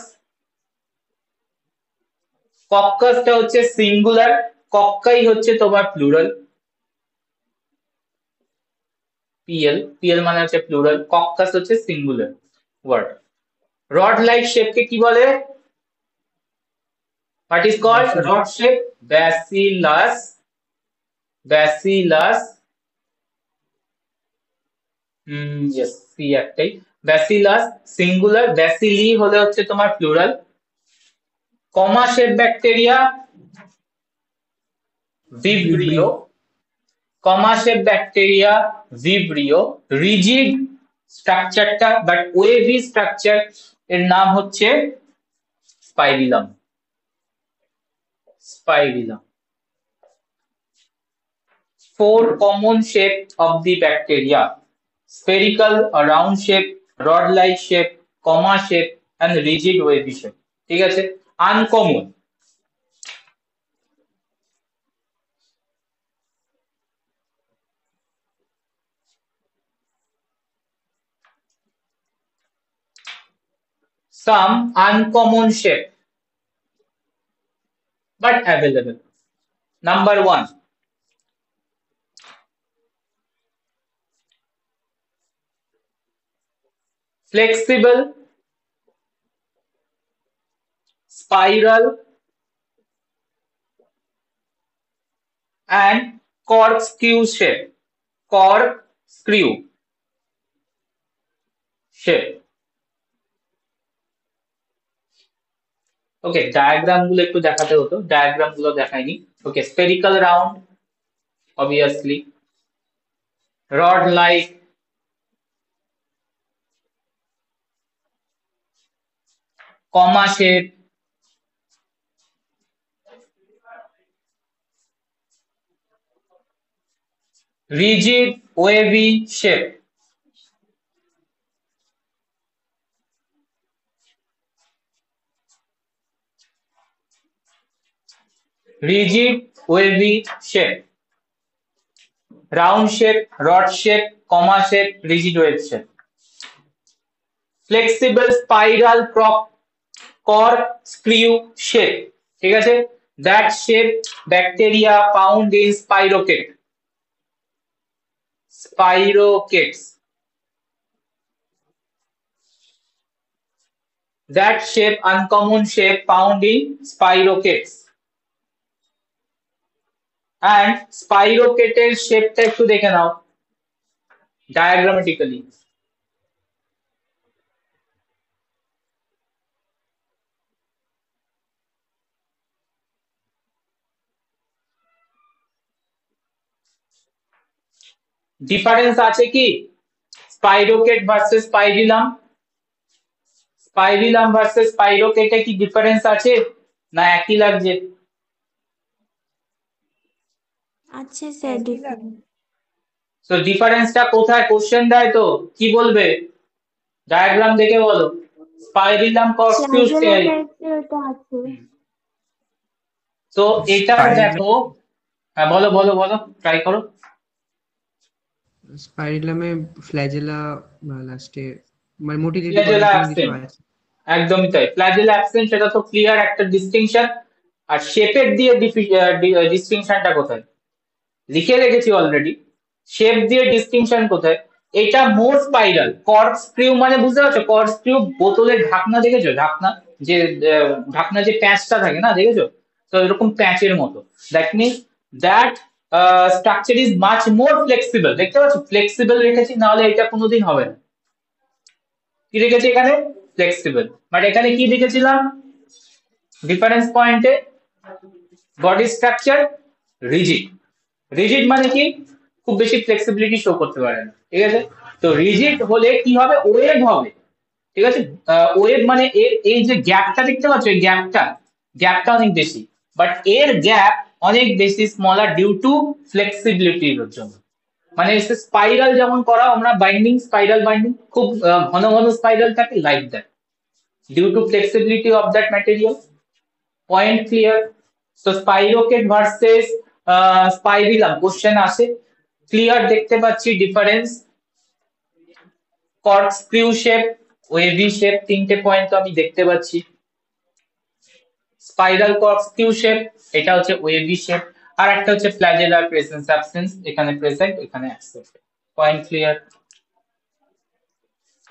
কক্কাসটা হচ্ছে সিঙ্গুলার, কক্কাই হচ্ছে তোমার প্লুরাল। পিএল মানে হচ্ছে প্লুরাল, কক্কাস হচ্ছে সিঙ্গুলার ওয়ার্ড। রড লাইক শেপকে কি বলে? What is called rod shape? Bacillus. Yes, সি একটাই, ব্যাসিলাস সিঙ্গুলার, ব্যাসিলি হলে হচ্ছে তোমার প্লুরাল। Comma shape bacteria vibrio, comma shape bacteria vibrio. Rigid স্ট্রাকচারটা বাট ওয়েভি স্ট্রাকচার এর নাম হচ্ছে spirillum. Four common shape of the bacteria: spherical or round shape, rod-like shape, comma shape and rigid wavy shape. ঠিক আছে, uncommon. Some uncommon shape but available. Number 1, flexible, spiral and corkscrew shape. ওকে, diagram গুলো একটু দেখাতে হতো, diagram গুলো দেখাইনি। ওকে, spherical round obviously, rod like, comma shape, rigid wavy shape. Rigid wavy shape, round shape, rod shape, comma shape, rigid wave shape. Flexible spiral corkscrew shape, ঠিক আছে, that shape bacteria found in spirochetes. That shape, uncommon shape found in spirochetes. And spirochetal শেপটা একটু দেখে নাও ডায়াগ্রামেটিক্যালি। Difference আছে কি স্পাইরোকেট versus spirillum? Spirillum versus স্পাইরোকেটে কি difference আছে না একই লাগছে? আছে স্যার, ডিফারেন্ট। তো ডিফারেন্সটা কোথায় কোশ্চেন দেয় তো কি বলবে ডায়াগ্রাম দেখে বলো স্পাইরিলাম কর্কস্কিউস ফ্ল্যাজেলা টাইপের ওটা আছে। তো এটার Spiral- দেখো হ্যাঁ বলো বলো বলো ট্রাই করো স্পাইরালামে ফ্ল্যাজেলা লাস্টে মানে মোটিলিটি ফ্ল্যাজেলা করার জন্য কিছু অ্যাবসেন্ট আছে। একদমই তাই ফ্ল্যাজেলা অ্যাবসেন্ট সেটা তো ক্লিয়ার একটা ডিস্টিংশন আর শেপের দিয়ে ডিস্টিংশনটা কোথায় লিখে রেখেছি অলরেডি শেপ দিয়ে ডিস্টিংশন কোথায় এটা মোর স্পাইরাল কর্ক স্ক্রিউ মানে বুঝতে পারছো কর্ক স্ক্রিউ বোতলের ঢাকনা দেখেছো ঢাকনা যে ঢাকনা যে প্যাঁচটা থাকে না দেখেছো তো এরকম প্যাঁচের মতো that means that structure is much more flexible দেখতে পাচ্ছ ফ্লেক্সিবল রেখেছি নাহলে এটা কোনোদিন হবে না কি রেখেছি এখানে ফ্লেক্সিবল বাট এখানে কি লিখেছিলাম ডিফারেন্স পয়েন্টে বডি স্ট্রাকচার রিজিড রিজিড মানে কি খুব বেশি ফ্লেক্সিবিলিটি শো করতে পারে না ঠিক আছে তো রিজিড হলে কি হবে ওয়েভ হবে ঠিক আছে ওয়েভ মানে এই যে গ্যাপটা দেখতে পাচ্ছ এই গ্যাপটা অনেক বেশি বাট এর গ্যাপ অনেক বেশি স্মলার ডিউ টু ফ্লেক্সিবিলিটির জন্য মানে স্পাইরাল যেমন করা আমরা বাইন্ডিং স্পাইরাল বাইন্ডিং খুব ঘন ঘন স্পাইরাল থাকে like that due to flexibility of that material point clear তো স্পাইরোকেট ভার্সেস স্পাইরিলাম কোশ্চেন আসে ক্লিয়ার দেখতে পাচ্ছি difference corkscrew shape wavy shape তিনটে পয়েন্ট তো আমি দেখতে পাচ্ছি স্পাইরাল কর্ক স্ক্রিউ শেপ এটা হচ্ছে ওয়েভি শেপ আর একটা হচ্ছে ফ্ল্যাজেলার প্রেজেন্স অ্যাবসেন্স এখানে প্রেজেন্ট এখানে অ্যাবসেন্ট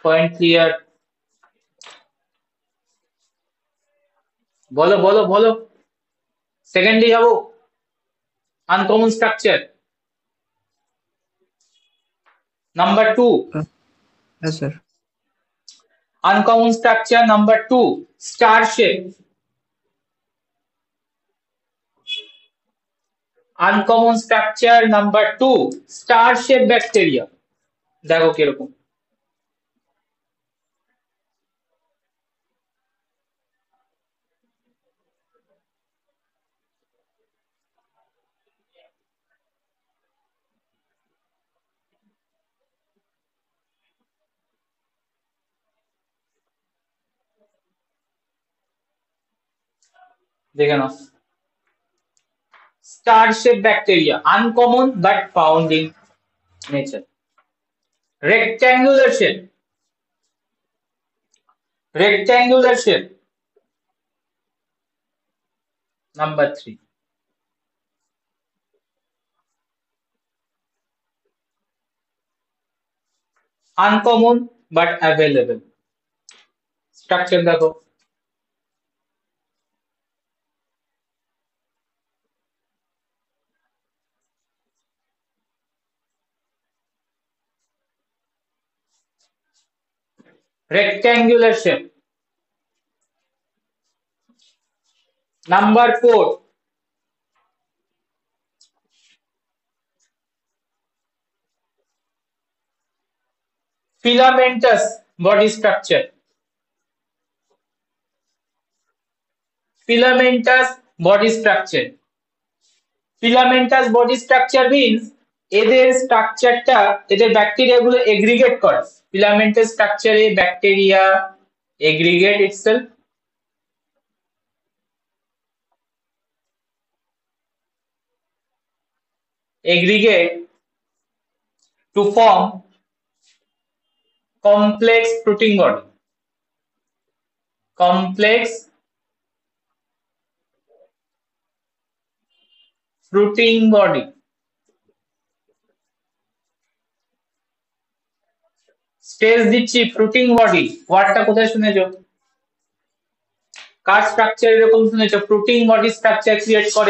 পয়েন্ট ক্লিয়ার বলো বলো বলো সেকেন্ডে যাবো আনকমন স্ট্রাকচার নাম্বার 2 হ্যাঁ sir. uncommon structure number 2 star shape uncommon structure number 2 star shape bacteria দেখো কিরকম দেখে নাও star shape bacteria uncommon but found in nature rectangular shape number 3 uncommon but available structure দেখো rectangular shape number 4 filamentous body structure filamentous body structure means এদের স্ট্রাকচারটা এদের bacteria গুলো aggregate করে filamentous structure A bacteria aggregate itself to form complex fruiting body stage দিচ্ছি fruiting body ওয়ার্ডটা কোথায় শুনেছো কার স্ট্রাকচার এরকম শুনেছো ফ্রুটিং বডি স্ট্রাকচার ক্রিয়েট করে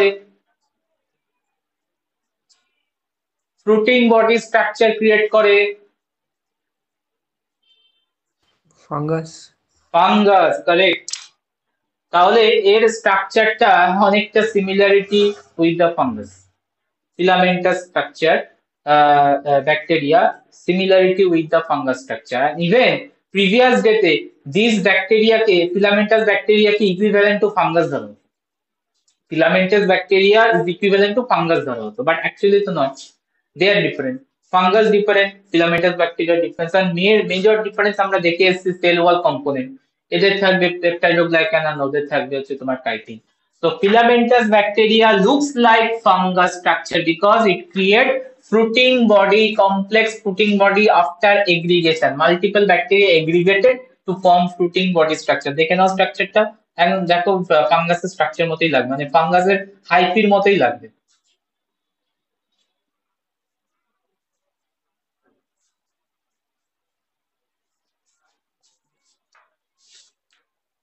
ফাঙ্গাস। কারেক্ট তাহলে এর স্ট্রাকচারটা অনেকটা similarity with the fungus filamentous structure bacteria similarity with the fungus structure and even previous date these bacteria ke filamentous bacteria ke equivalent to fungus dhara filamentous bacteria is equivalent to fungus dhara but actually to not they are different fungus different, filamentous bacteria difference, আর major difference আমরা দেখে এসেছি cell wall component. এদের থাকবে পেপটাইডোগ্লাইকান আর ওদের থাকবে হচ্ছে তোমার chitin. So filamentous bacteria looks like fungus structure because it create fruiting body, complex fruiting body after aggregation. Multiple bacteria aggregated to form fruiting body structure. দেখে নাও স্ট্রাকচারটা, এখন দেখো ফাঙ্গাসের স্ট্রাকচার মতোই লাগবে, মানে ফাঙ্গাসের হাইফির মতোই লাগবে।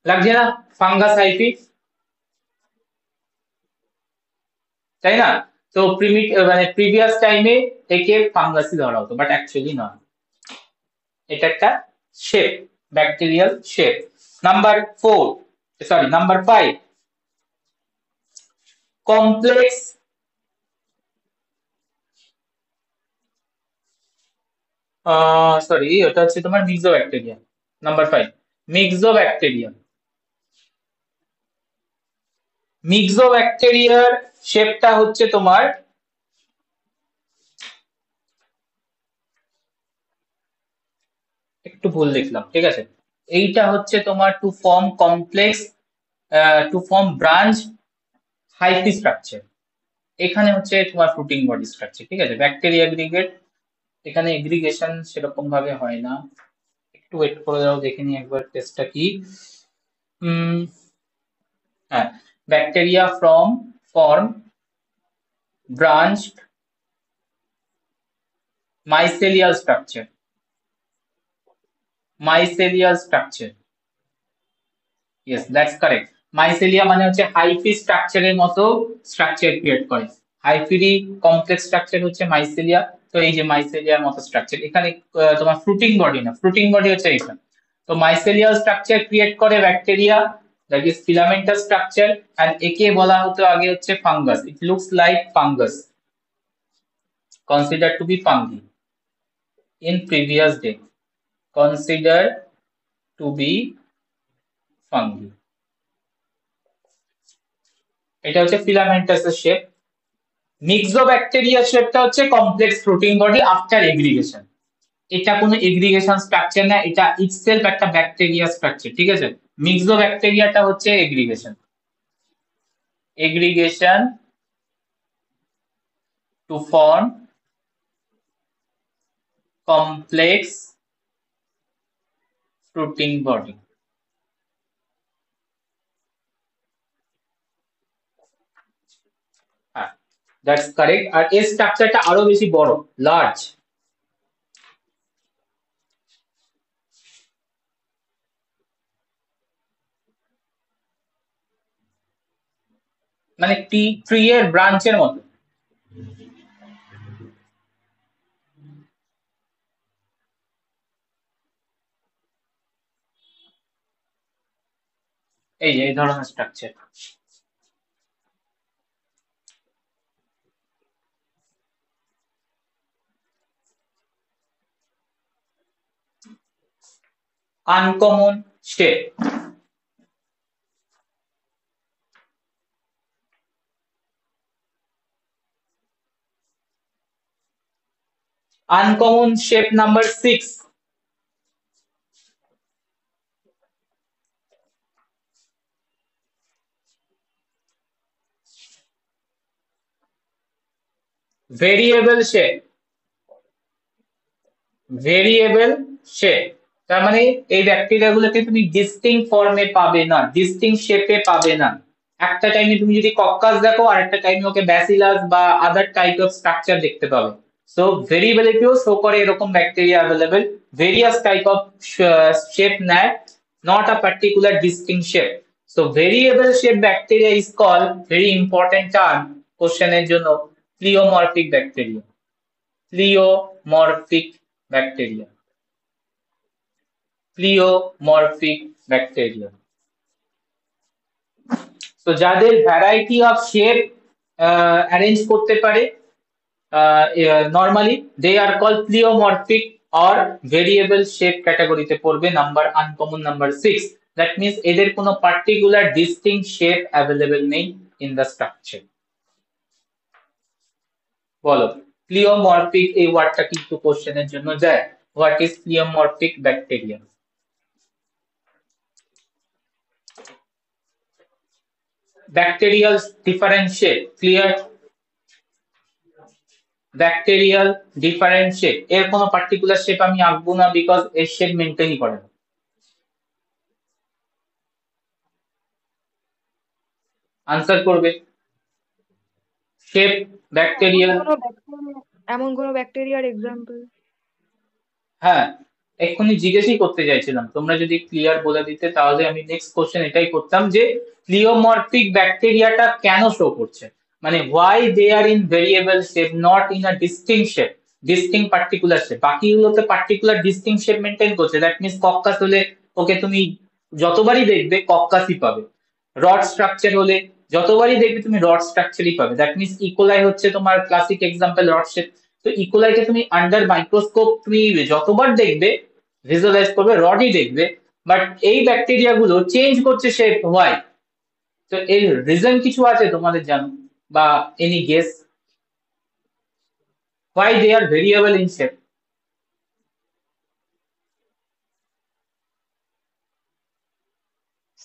লাগছে না ফাঙ্গাস হাইফি, তাই না? তো মানে প্রিভিয়াস টাইমে একে ফাঙ্গাসই ধরা হতো, বাট অ্যাকচুয়ালি নয়, এটা একটা shape, bacterial shape. Number 5 complex ওটা হচ্ছে তোমার মিক্সোব্যাকটেরিয়া। নাম্বার 5 মিক্সোব্যাকটেরিয়া। মিক্সোব্যাকটেরিয়ার শেপটা হচ্ছে তোমার একটু ভুল লিখলাম, ঠিক আছে, এইটা হচ্ছে তোমার to form complex, to form branch hyphae structure. এখানে হচ্ছে তোমার ফ্রুটিং বডি স্ট্রাকচার, ঠিক আছে। ব্যাকটেরিয়া এগ্রিগেট, এখানে এগ্রিগেশন সেরকম ভাবে হয় না, একটু ওয়েট করে দাও, দেখে নি একবার টেস্টটা কি। হ্যাঁ, bacteria form branched mycelial structure, yes that's correct। মাইসেলিয়া মানে হচ্ছে হাইফি স্ট্রাকচারের মতো স্ট্রাকচার ক্রিয়েট করে, হাইফিরই কমপ্লেক্স স্ট্রাকচার হচ্ছে মাইসেলিয়া। তো এই যে মাইসেলিয়ার মতো স্ট্রাকচার, এখানে তোমার ফ্রুটিং বডি না, ফ্রুটিং বডি হচ্ছে এখানে। তো মাইসেলিয়াল স্ট্রাকচার ক্রিয়েট করে bacteria, that is filamentous structure, and একে বলা হতো আগে হচ্ছে fungus. It looks like fungus, considered to be fungi in previous day, considered to be fungi। এটা হচ্ছে ফিলামেন্টাসের শেপ। মিক্সোব্যাকটেরিয়া শেপটা হচ্ছে complex fruiting body after aggregation. এটা কোনো এগ্রিগেশন স্ট্রাকচার না, এটা ইটসেলফ একটা ব্যাকটেরিয়া স্ট্রাকচার, ঠিক আছে। মিক্সোব্যাকটেরিয়াটা হচ্ছে aggregation to form complex fruiting body. হ্যাঁ, দ্যাটস কারেক্ট। আর এর স্ট্রাকচারটা আরো বেশি বড়, লার্জ। মানে ট্রি এর ব্রাঞ্চের মতো। এই ধরনের structure. Uncommon shape, uncommon shape number 6, variable shape। তার মানে এই ব্যাকটেরিয়া গুলোকে তুমি ডিস্টিংক্ট ফর্মে পাবে না, ডিস্টিংক্ট শেপে পাবে না। একটা টাইমে তুমি যদি কক্কাস দেখো, আর একটা টাইমে ওকে ব্যাসিলাস বা আদার টাইপ অফ স্ট্রাকচার দেখতে পাবে। সো ভেরিয়েবিলিটিও শো করে এরকম bacteria available, various type of shape নেয়, not a particular distinct shape. So variable shape bacteria is called, very important term কোশ্চেনের জন্য, pleomorphic bacteria. Pleomorphic bacteria, pleomorphic bacteria. তো যাদের variety of shape arrange করতে পারে normally, they are call pleomorphic or variable shape ক্যাটাগরিতে পড়বে। Number uncommon number 6, that means এদের কোনো পার্টিকুলার ডিস্টিংক্ট শেপ অ্যাভেলেবেল নেই ইন দ্য স্ট্রাকচার। বলো প্লিওমরফিক এই ওয়ার্ডটা কিন্তু কোশ্চেনের জন্য যায়। What is pleomorphic bacteria? Bacterial differentiate, clear? Bacterial differentiate এর কোনো পার্টিকুলার শেপ আমি আঁকবো না, বিকজ এর শেপ মেনটেনই করে না। আনসার করবে শেপ ব্যাকটেরিয়াল। এমন কোনো ব্যাকটেরিয়ার এক্সাম্পল? হ্যাঁ, এক্ষুনি জিজ্ঞেসই করতে চাইছিলাম, তোমরা যদি ক্লিয়ার বলে দিতে তাহলে আমি নেক্সট কোশ্চেন এটাই করতাম যে প্লিওমরফিক ব্যাকটেরিয়াটা কেন শো করছে, মানে why they are in variable shape, not in a distinct shape, distinct particular shape. বাকিগুলোতে পার্টিকুলার ডিস্টিংক্ট শেপ মেনটেন করছে। দ্যাট মিন্স কক্কাস হলে ওকে তুমি যতবারই দেখবে কক্কাসই পাবে, রড স্ট্রাকচার হলে যতবারই দেখবে তুমি রড স্ট্রাকচারই পাবে। দ্যাট মিন্স ইকোলাই হচ্ছে তোমার ক্লাসিক এক্সাম্পল রড শেপ। তো ইকোলাইকে তুমি আন্ডার মাইক্রোস্কোপ তুমি যতবার দেখবে ভিজুয়ালাইজ করবে রডই দেখবে, বাট এই ব্যাকটেরিয়া গুলো চেঞ্জ করছে শেপ, হোয়াই? তো এর রিজন কিছু আছে তোমাদের জানো, বা any guess why they are variable in shape?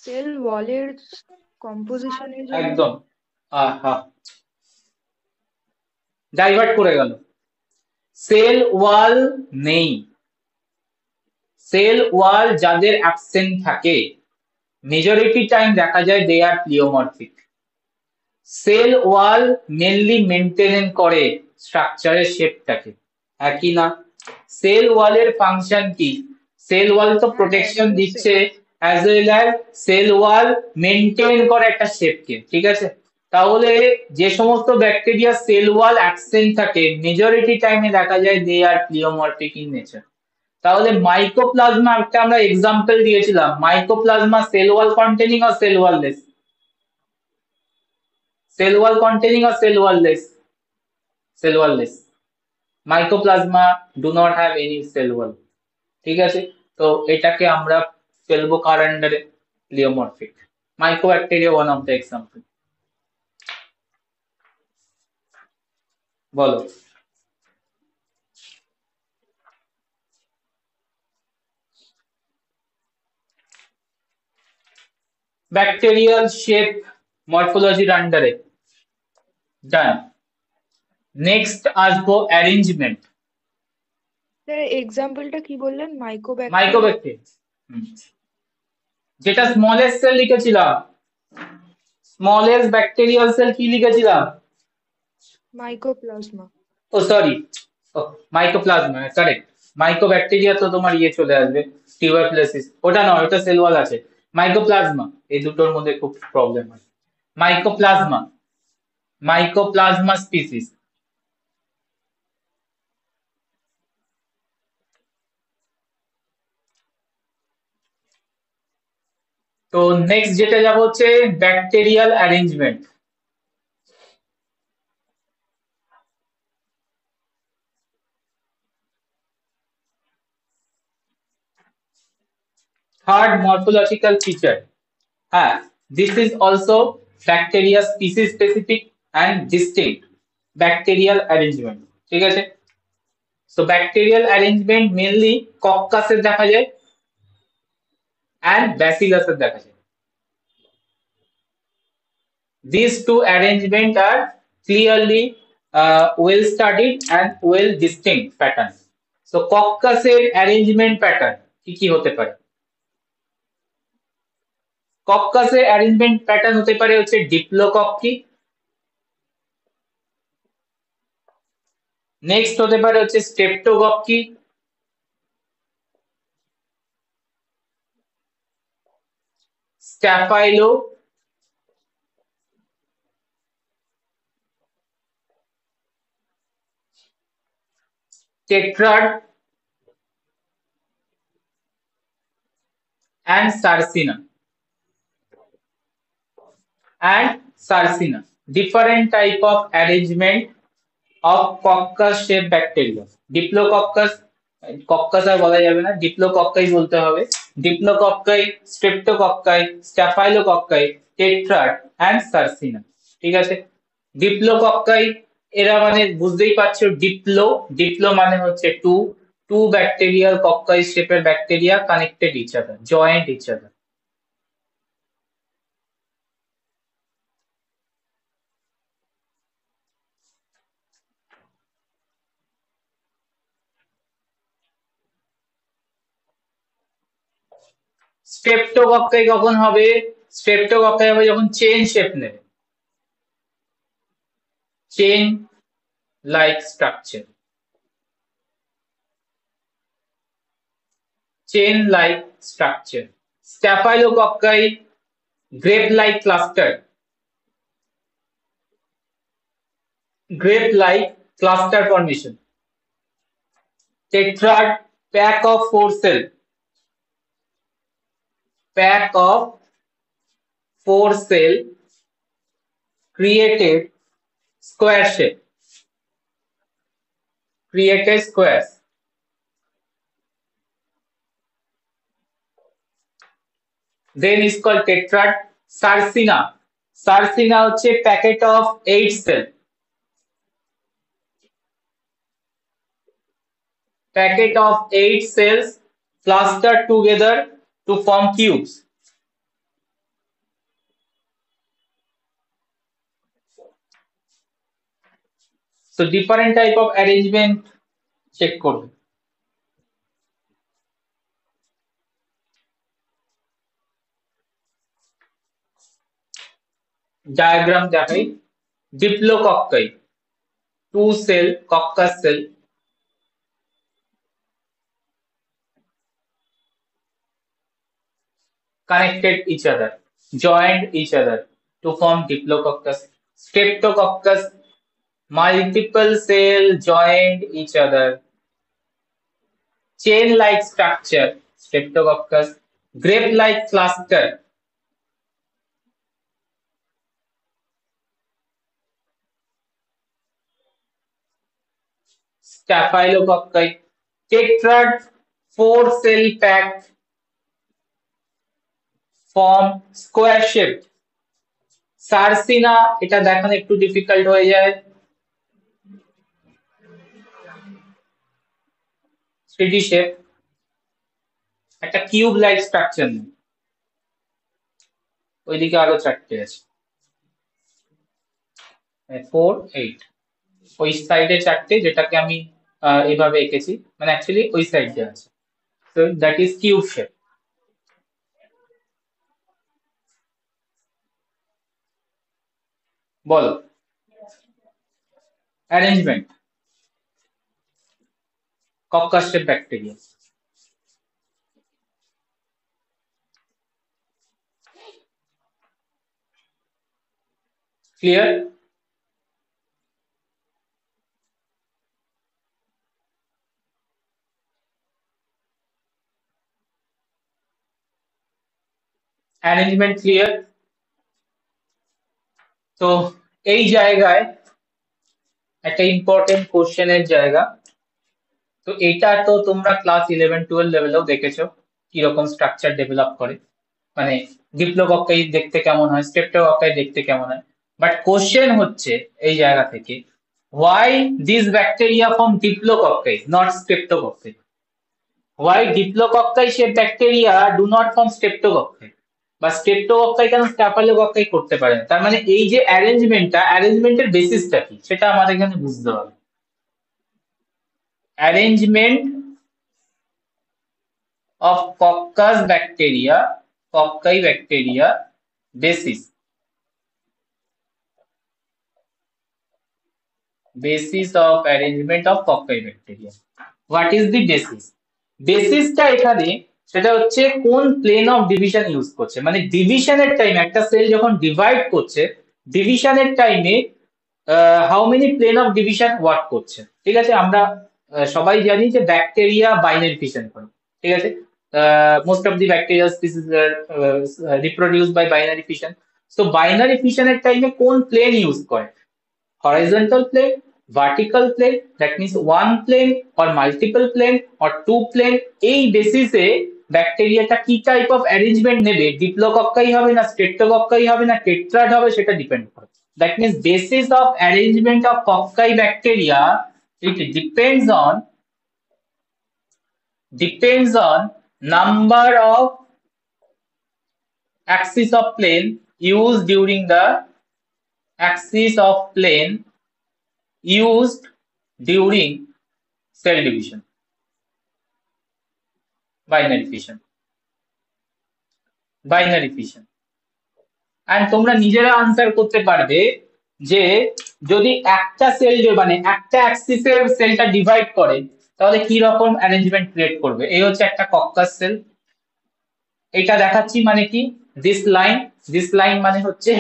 Cell ওয়ালের কম্পোজিশনের জন্য। একদম, আহা, ডাইভার্ট করে গেল। সেল ওয়াল নেই, সেল ওয়াল যাদের অ্যাবসেন্ট থাকে মেজরিটি টাইম দেখা যায় they are প্লিওমরফিক। Cell wall mainly maintain করে স্ট্রাকচারের শেপটাকে, একই না? সেল ওয়ালের ফাংশন কি? সেল ওয়াল তো প্রোটেকশন দিচ্ছে, as well as cell wall maintain করে একটা শেপকে, ঠিক আছে? তাহলে যে সমস্ত ব্যাকটেরিয়া সেল ওয়াল অ্যাবসেন্ট থাকে মেজরিটি টাইমে দেখা যায় they are pleomorphic in nature. তাহলে মাইকোপ্লাজমা একটা আমরা এক্সাম্পল দিয়েছিলাম, মাইকোপ্লাজমা সেল ওয়াল কন্টেনিং আর cell wall less? Cell wall containing আর cell wall less? Cell wall less. Mycoplasma do not have any cell wall, ঠিক আছে? তো এটাকে আমরা ফেলবো কার আন্ডারে? প্লিওমরফিক। Mycobacteria one of the example. বলো। ব্যাকটেরিয়াল শেপ মরফোলজির আন্ডারে ডান। নেক্সট আসবো অ্যারেঞ্জমেন্ট। স্যার এক্সাম্পলটা কি বললেন? মাইকোব্যাকটেরিয়া, যেটা স্মলেস্ট সেল লিখেছিলাম, স্মলেস্ট ব্যাকটেরিয়াল সেল কি লিখেছিলাম? মাইকোপ্লাজমা। ও সরি, ও মাইকোপ্লাজমা, কারেক্ট। মাইকোব্যাকটেরিয়া তো তোমার ইয়ে চলে আসবে, টিউবারকুলোসিস, ওটা নয়, ওটা সেল ওয়াল আছে। মাইকোপ্লাজমা, এই দুটোর মধ্যে খুব প্রবলেম হয়। Mycoplasma, mycoplasma species. তো নেক্সট যেটা যাবো হচ্ছে bacterial arrangement. Third morphological feature, হ্যাঁ, this is also bacteria species specific and distinct bacterial arrangement, ঠিক আছে? So bacterial arrangement mainly coccus এর দেখা যায় and bacillus এর দেখা যায়। These two arrangement are clearly well studied and well distinct pattern. So coccus এর arrangement pattern কি কি হতে পারে? কক্কাস এর অ্যারেঞ্জমেন্ট প্যাটার্ন হতে পারে হচ্ছে ডিপ্লোকক্কি, নেক্সট হতে পারে হচ্ছে স্ট্রেপ্টোকক্কি, স্ট্যাফাইলো, tetrad and Sarcina. And Sarcina, different type of arrangement of coccus shaped bacteria. Diplococcus, coccus আর বলা যাবে না, ডিপ্লোকক্কাই বলতে হবে। Diplococci, streptococci, staphylococci, tetrad and sarcina, ঠিক আছে? ডিপ্লোকক্কাই এরা মানে বুঝতেই পারছো ডিপ্লো মানে হচ্ছে টু ব্যাকটেরিয়াল কক্কাই শেপের bacteria connected each other, joint each other. Streptococci কখন হবে? স্ট্রেপ্টোকক্কাই হবে যখন চেইন শেপ নেবে, chain like structure, chain like structure. Staphylococci grape like cluster, grape like cluster formation. Tetrad, pack of 4 cell, pack of 4 cell created square shape, created squares. Then is called tetrad. Sarcina হচ্ছে packet of 8 cell, packet of 8 cells clustered together to form cubes. So different type of arrangement check করবে। Diagram দেখাই। Diplococci 2 cell coccus cell, connected each other, joined each other to form Diplococcus. Streptococcus, multiple cell joined each other, chain-like structure, Streptococcus. Grape-like cluster, Staphylococci. Tetrad, 4 cell packed, form square shaped. Sarcina, এটা দেখানো একটু difficult হয়ে যায়, 3D shape, একটা cube like structure নেই, ওইদিকে আরো 4টে আছে, 4 8, ওই সাইডে 4টে যেটাকে আমি এইভাবে এঁকেছি, মানে অ্যাকচুয়ালি ওই সাইডে আছে, so that is cube shape. বলো arrangement coccus shape bacteria. Clear? Arrangement clear? তো এই জায়গায় একটা ইম্পর্টেন্ট কোশ্চেনের জায়গা। তো এটা তো তোমরা ক্লাস 11-12 লেভেলেও দেখেছো কিরকম স্ট্রাকচার ডেভেলপ করে, মানে ডিপ্লোকক্কাই দেখতে কেমন হয়, স্ট্রেপ্টোকক্কাই দেখতে কেমন হয়। বাট কোশ্চেন হচ্ছে এই জায়গা থেকে, why these bacteria from diplococci not streptococci? Why diplococci shape bacteria do not form streptococci? বা স্ট্রেপ্টোকক্কাই কেন স্ট্যাফাইলোকক্কাই করতে পারে না? তার মানে এই যে অ্যারেঞ্জমেন্টের বেসিসটা কি সেটা আমাদের এখানে বুঝতে হবে। Arrangement of coccus bacteria, cocci bacteria, basis of arrangement of cocci bacteria. What is the basis? বেসিসটা এখানে সেটা হচ্ছে কোন প্লেন অফ ডিভিশন ইউজ করছে, মানে ডিভিশনের টাইমে একটা সেল যখন ডিভাইড করছে, ডিভিশনের টাইমে how many plane of division work করছে। ঠিক আছে, আমরা সবাই জানি যে ব্যাকটেরিয়া বাইনারি ফিশন করে, ঠিক আছে, most of the bacteria species reproduce by binary fission. So binary ফিশনের টাইমে কোন প্লেন ইউজ করে? Horizontal plane, vertical plane, that means one plane or multiple plane or two plane. এই বেসিসে ব্যাকটেরিয়াটা কি টাইপ অফ অ্যারেঞ্জমেন্ট নেবে, ডিপ্লোকক্কাই হবে না স্ট্রেপ্টোকক্কাই হবে না টেট্রাড হবে, সেটা ডিপেন্ড করে। That means basis of arrangement of cocci bacteria, it depends on number of axis of plane used during the axis of plane used during cell division, binary fission. and তোমরা নিজেরা answer করতে পারবে যে যদি একটা sell মানে একটা অ্যাক্সিসের সেলটা ডিভাইড করে তাহলে কি রকম অ্যারেঞ্জমেন্ট ক্রিয়েট করবে। এই হচ্ছে একটা কক্কাস সেল, এটা দেখাচ্ছি মানে কি দিস লাইন মানে হচ্ছে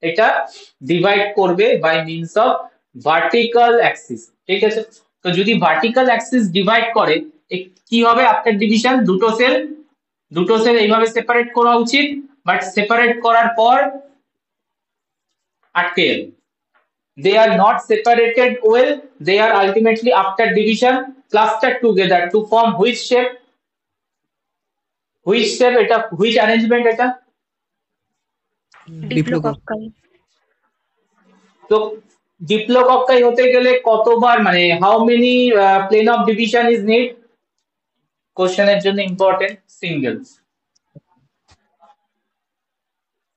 এটা ডিভাইড করবে by means of vertical axis, ঠিক আছে। তো যদি ভার্টিক্যাল অ্যাক্সিস ডিভাইড করে কি হবে আফটার ডিভিশন, দুটো সেল এইভাবে সেপারেট করা উচিত, বাট সেপারেট করার পর আটকে যাবে। They are not separated well, they are ultimately after division clustered together to form which shape এটা, which arrangement এটা। ডিপ্লোকক্কাই। তো ডিপ্লোকক্কাই হতে গেলে কতবার মানে how many plane of division is need, কোশ্চেনের জন্য ইম্পর্টেন্ট, সিঙ্গেল।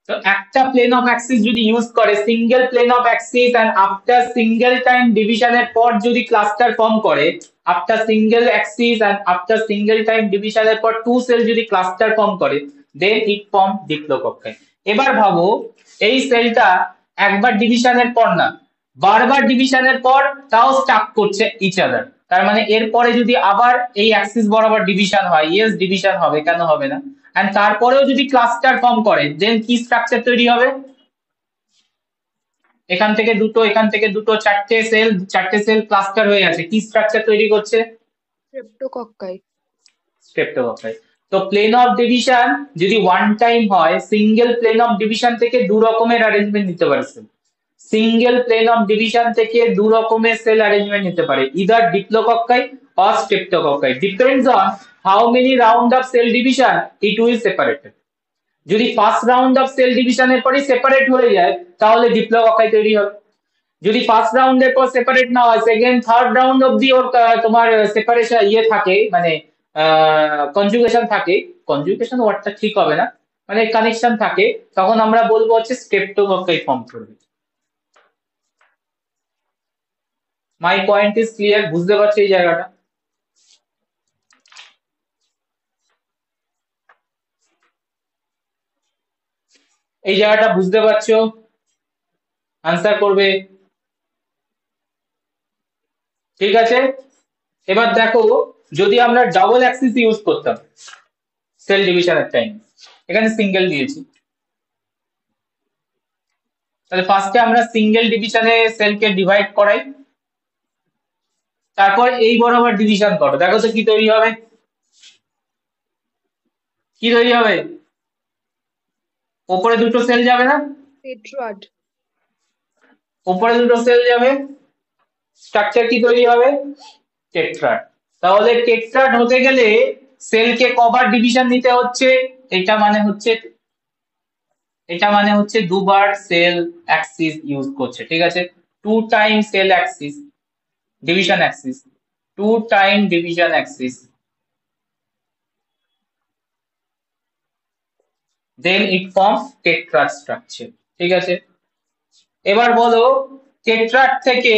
তো একটা প্লেন অফ অ্যাক্সিস যদি ইউজ করে single plane of axis and after single time ডিভিশনের পর যদি ক্লাস্টার ফর্ম করে, after single axis and after single time ডিভিশনের পর টু সেল যদি ক্লাস্টার ফর্ম করে দেন ইট ফর্ম ডিপ্লোকক্কাই। এবার ভাবো এই সেলটা একবার ডিভিশনের পর না, বারবার ডিভিশনের পর তাও স্টাক করছে ইচ আদার, তার মানে এরপরে যদি আবার এই অ্যাক্সিস বরাবর ডিভিশন হয়, ইয়েস ডিভিশন হবে, কেন হবে না, এন্ড তারপরেও যদি ক্লাস্টার ফর্ম করে দেন কি স্ট্রাকচার তৈরি হবে, এখান থেকে দুটো চারটে সেল ক্লাস্টার হয়ে আছে, কি স্ট্রাকচার তৈরি করছে, স্ট্রেপ্টোকক্কাই। তো প্লেন অফ ডিভিশন যদি ওয়ান টাইম হয়, সিঙ্গেল প্লেন অফ ডিভিশন থেকে দু রকমের অ্যারেঞ্জমেন্ট নিতে পারে, সিঙ্গেল প্লেন অফ ডিভিশন থেকে দু রকমের সেল অ্যারেঞ্জমেন্ট নিতে পারে, either diplococci or স্ট্রেপ্টোকক্কাই, depends on how many round of cell division it will separated. যদি ফার্স্ট রাউন্ড অফ সেল ডিভিশনের পরই সেপারেট হয়ে যায় তাহলে ডিপ্লোকক্কাই তৈরি হবে, যদি ফার্স্ট রাউন্ডের পর সেপারেট না হয় সেকেন্ড থার্ড রাউন্ড অবধি ওর তোমার সেপারেশন থাকে মানে কনজুগেশন থাকে, কনজুগেশন ওয়ার্ডটা ঠিক হবে না, মানে কানেকশন থাকে, তখন আমরা বলবো হচ্ছে স্ট্রেপ্টোকক্কাই ফর্ম করবে। মাই পয়েন্ট ইজ ক্লিয়ার, বুঝতে পারছো এই জায়গাটা? এই জায়গাটা বুঝতে পারছো? আনসার করবে, ঠিক আছে। এবার দেখো যদি আমরা ডাবল অ্যাক্সিস ইউজ করতাম সেল ডিভিশনের টাইম, এখানে সিঙ্গেল দিয়েছি, তাহলে ফার্স্টে আমরা সিঙ্গেল ডিভিশনে সেলকে ডিভাইড করাই, তারপর এই বরাবর ডিভিশন করো, দেখো তো কি তৈরি হবে, ওপরে দুটো সেল যাবে না, টেট্রাড। ওপরে দুটো সেল যাবে, স্ট্রাকচার কি তৈরি হবে, টেট্রাড। তাহলে টেট্রাড হতে গেলে সেলকে কবার ডিভিশন নিতে হচ্ছে, এটা মানে হচ্ছে দুবার সেল অ্যাক্সিস ইউজ করছে, ঠিক আছে, two time cell axis division axis, two time division axis, then it forms tetrad structure, ঠিক আছে। এবার বলো টেট্রাড থেকে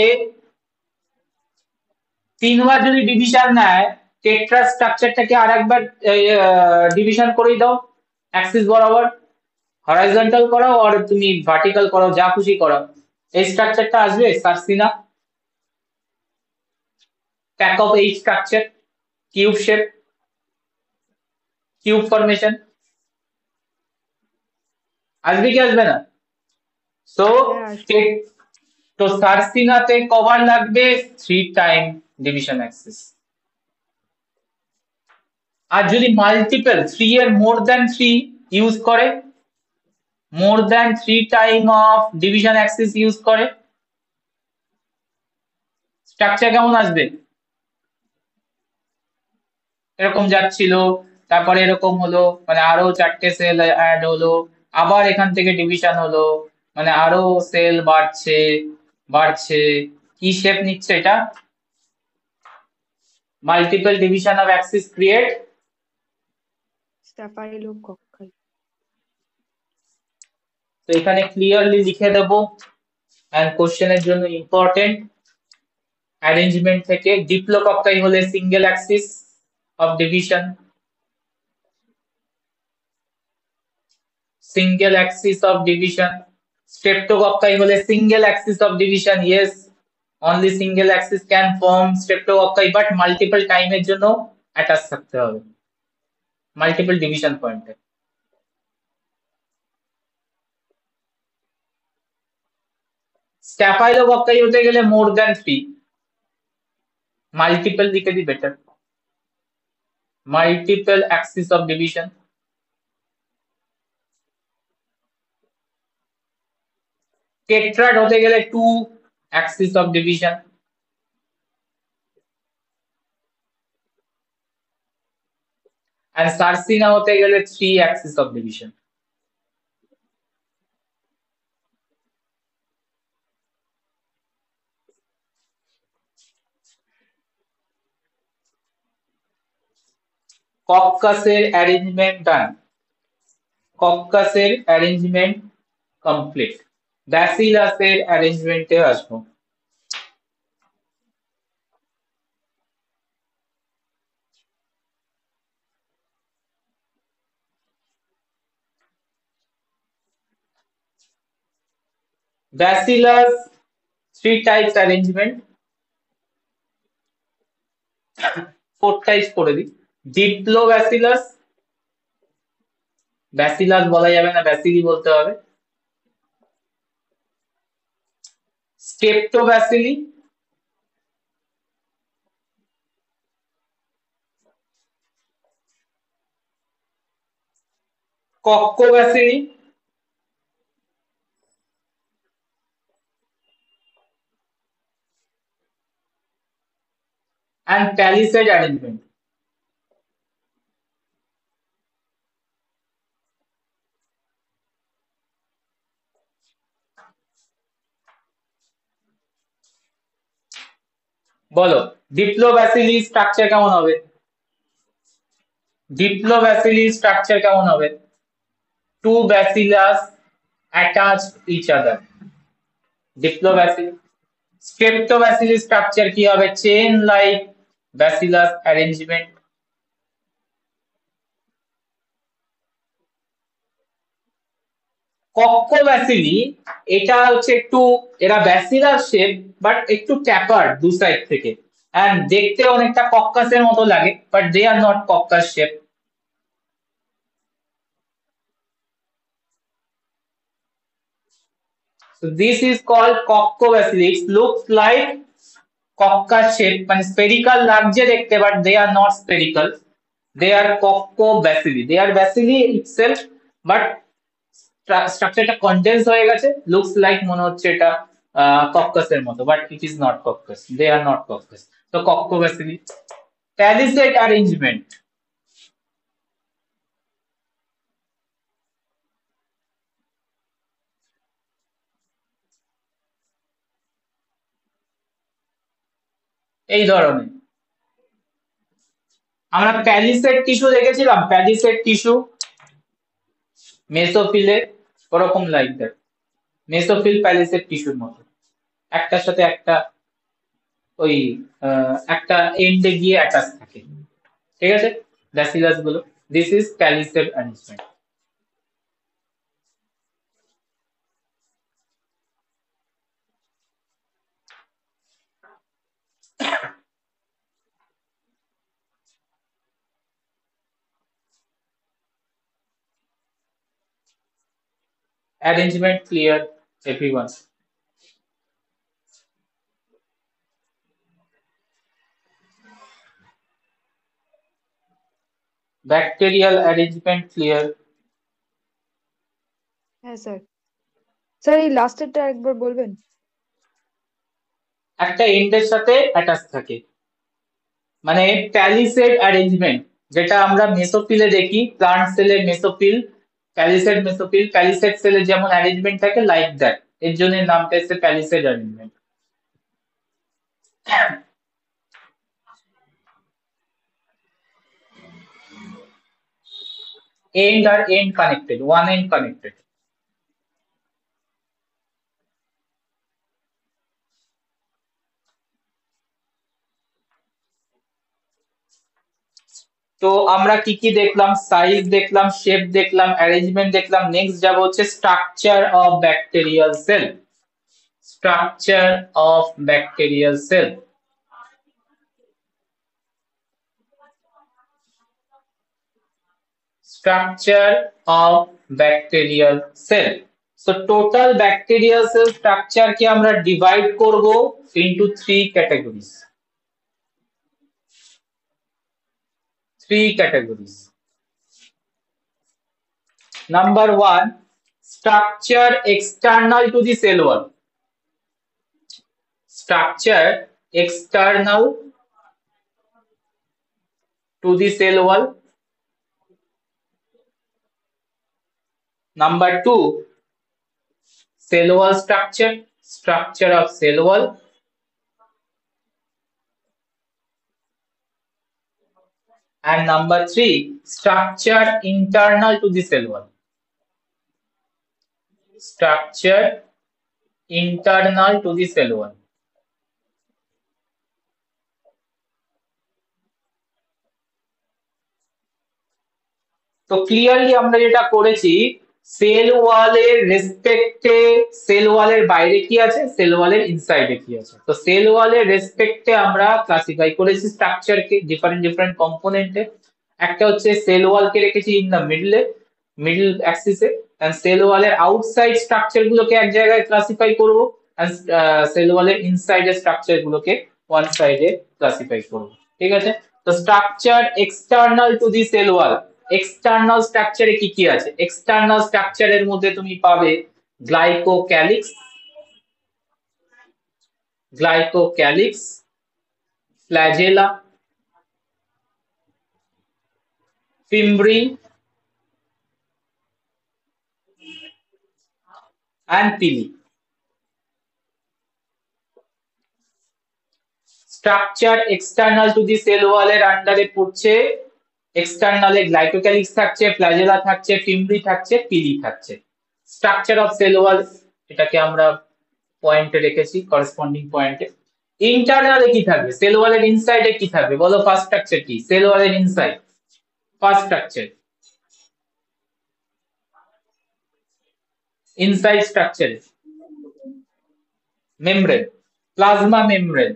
তিনবার যদি ডিভিশন নেয় টেট্রাড স্ট্রাকচারটাকে আরেকবার ডিভিশন করে দাও অ্যাক্সিস বরাবর, হরাইজন্টাল করাও আর তুমি ভার্টিক্যাল করো, যা খুশি করো, এই স্ট্রাকচারটা আসবে সার্সিনা, প্যাক অফ এই structure, cube shape, cube formation, আসবে কি আসবে না? সো তো সার্সিনাতে কভার লাগবে 3 টাইম ডিভিশন অ্যাক্সিস, আর যদি মাল্টিপল 3 এর মোর দ্যান 3 ইউজ করে, more than 3 time of division Axis use করে, স্ট্রাকচার কেমন আসবে, এরকম যাচ্ছিল, তারপরে এরকম হলো, মানে আরো চারটে সেল অ্যাড হলো, আবার এখান থেকে ডিভিশন হলো, মানে আরো সেল বাড়ছে বাড়ছে, কি শেপ নিচ্ছে এটা? Multiple division of axis create staphylococci. তো এখানে ক্লিয়ারলি লিখে দেবো, এন্ড কোশ্চেনের জন্য ইম্পর্টেন্ট। অ্যারেঞ্জমেন্ট থেকে ডিপ্লোকক্কাই হলে single axis of division, single axis of division. Streptococci হলে single axis of division, yes, only single axis can form streptococci, but multiple time এর জন্য attach থাকতে হবে multiple division point এ। Staphylococci হতে গেলে more than 3, multiple লিখে দি better, multiple axis of division। Tetrad হতে গেলে 2 axis of division। and Sarcina হতে গেলে 3 axis of division। কক্কাসের অ্যারেঞ্জমেন্ট ডান, কক্কাসের অ্যারেঞ্জমেন্ট কমপ্লিট। ব্যাসিলাসের অ্যারেঞ্জমেন্টে আসবো। Bacillus, 3 types arrangement, 4 types করে দিই। ডিপ্লোব্যাসিলাস, ব্যাসিলাস বলা যাবে না, ব্যাসিলি বলতে হবে। স্টেপ্টোব্যাসিলি, কক্কোব্যাসিলি, and palisade arrangement। বলো ডিপ্লোব্যাসিলি স্ট্রাকচার কেমন হবে? ডিপ্লোব্যাসিলি স্ট্রাকচার কেমন হবে? 2 bacillus attached each other, diplobacilli. Streptobacilli structure কি হবে? Chain like bacillus arrangement. Coccobacilli, এটা হচ্ছে একটু, এরা ব্যাসিলার শেপ বাট একটু ট্যাপার দু সাইড থেকে, এন্ড দেখতে অনেকটা কক্কাসের মতো লাগে, but they are not coccus shape. So this is called coccobacilli. It looks like coccus shape, মানে spherical লাগছে দেখতে, but they are not spherical. They are coccobacilli. They are bacilli itself, but স্ট্রাকচারটা condense হয়ে গেছে, looks like মনে হচ্ছে এটা কক্কাসের মতো, but it is not coccus, they are not coccus. তো কক্কোব্যাসিলি। প্যালিসেড অ্যারেঞ্জমেন্ট, এই ধরনের আমরা প্যালিসেড টিস্যু দেখেছিলাম, প্যালিসেড টিস্যু মেসোফিলে ওরকম লাইক দ্যাট, মেসোফিল প্যালিসেড টিস্যুর মতো, একটার সাথে একটা ওই একটা এন্ডে গিয়ে অ্যাটাচ থাকে, ঠিক আছে? ব্যাসিলাস গুলো, this is palisade arrangement. Arrangement clear, everyone? Bacterial arrangement clear? হ্যাঁ স্যার। স্যার এই লাস্টেরটা একবার বলবেন? একটা এন্ডের সাথে অ্যাটাচ থাকে, মানে প্যালিসেড অ্যারেঞ্জমেন্ট যেটা আমরা মেসোফিলে দেখি, প্লান্ট সেলে মেসোফিল, প্যালিসেড মেসোফিল, প্যালিসেড সেলের যেমন অ্যারেঞ্জমেন্ট থাকে লাইক দ্যাট, এর জন্য নামটা এসেছে palisade arrangement. End are end connected, one end connected. তো আমরা কি কি দেখলাম? সাইজ দেখলাম, শেপ দেখলাম, অ্যারেঞ্জমেন্ট দেখলাম। নেক্সট যাব হচ্ছে structure of bacterial sell. Structure of bacterial sell. Structure of bacterial cell. So total bacterial cell structure কে আমরা divide করব into three categories. Three categories. Number one, structure external to the cell wall. Structure external to the cell wall. Number two, cell wall structure, structure of cell wall. And number three, structure internal to the cell wall. Structure internal to the cell wall. তো clearly আমরা যেটা করেছি, sell ওয়ালের রেসপেক্টে sell ওয়ালের বাইরে কি আছে, sell ওয়ালের ইনসাইডে কি আছে। তো সেল ওয়ালের রেসপেক্টে আমরা ক্লাসিফাই করেছি স্ট্রাকচারকে ডিফারেন্ট ডিফারেন্ট কম্পোনেন্টে। একটা হচ্ছে সেল ওয়ালকে রেখেছি ইন দা মিডল অ্যাক্সিসে, এন্ড সেল ওয়ালের আউটসাইড স্ট্রাকচার গুলোকে এক জায়গায় ক্লাসিফাই করব, এন্ড সেল ওয়ালের ইনসাইডের স্ট্রাকচার গুলোকে ওয়ান সাইডে ক্লাসিফাই করব। ঠিক আছে, তো structure external to the cell wall. External স্ট্রাকচারে কি কি আছে? এক্সটার্নাল স্ট্রাকচারের মধ্যে তুমি পাবে glycocalyx, flagella, fimbriae and pili. Structure external to the cell wall এর আন্ডারে পড়ছে, এক্সটার্নালে গ্লাইকোক্যালিক্স থাকছে, ফ্ল্যাজেলা থাকছে, ফিমব্রি থাকছে, পিলি থাকছে। স্ট্রাকচার অফ সেল ওয়াল এটাকে আমরা পয়েন্টে রেখেছি, করেসপন্ডিং পয়েন্টে। ইন্টারনালে কি থাকবে? সেল ওয়ালের ইনসাইডে কি থাকবে বলো? ফার্স্ট স্ট্রাকচার কি? সেল ওয়ালের inside first structure, inside structure membrane, plasma membrane.